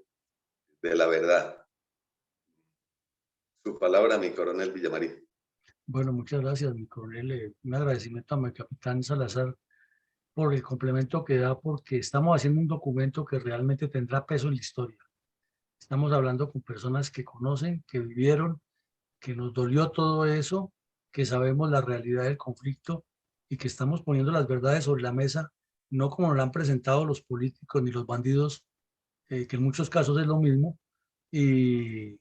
de la verdad. Su palabra, mi coronel Villamarín. Bueno, muchas gracias, mi coronel. Un agradecimiento a mi capitán Salazar por el complemento que da, porque estamos haciendo un documento que realmente tendrá peso en la historia. Estamos hablando con personas que conocen, que vivieron, que nos dolió todo eso, que sabemos la realidad del conflicto y que estamos poniendo las verdades sobre la mesa, no como nos la han presentado los políticos ni los bandidos, que en muchos casos es lo mismo, y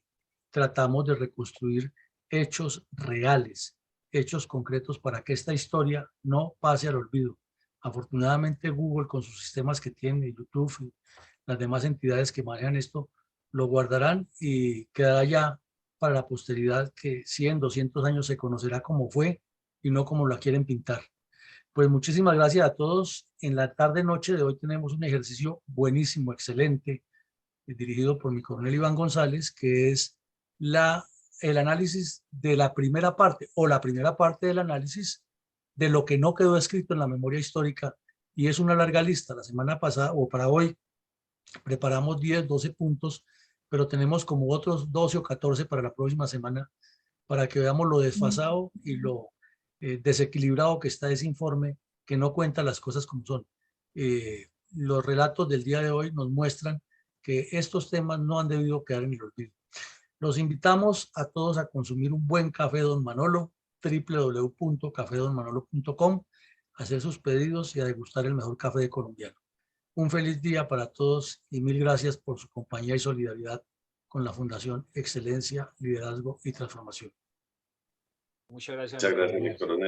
tratamos de reconstruir hechos reales, hechos concretos para que esta historia no pase al olvido. Afortunadamente Google, con sus sistemas que tiene, YouTube y las demás entidades que manejan esto, lo guardarán y quedará ya para la posteridad, que 100, 200 años se conocerá como fue y no como la quieren pintar. Pues muchísimas gracias a todos. En la tarde-noche de hoy tenemos un ejercicio buenísimo, excelente, dirigido por mi coronel Iván González, que es el análisis de la primera parte, o la primera parte del análisis de lo que no quedó escrito en la memoria histórica, y es una larga lista. La semana pasada, o para hoy, preparamos 10, 12 puntos, pero tenemos como otros 12 o 14 para la próxima semana, para que veamos lo desfasado y lo desequilibrado que está ese informe, que no cuenta las cosas como son. Los relatos del día de hoy nos muestran que estos temas no han debido quedar en el olvido. Los invitamos a todos a consumir un buen café Don Manolo, www.cafedonmanolo.com, a hacer sus pedidos y a degustar el mejor café de colombiano. Un feliz día para todos y mil gracias por su compañía y solidaridad con la Fundación Excelencia, Liderazgo y Transformación. Muchas gracias. Muchas gracias, mi coronel.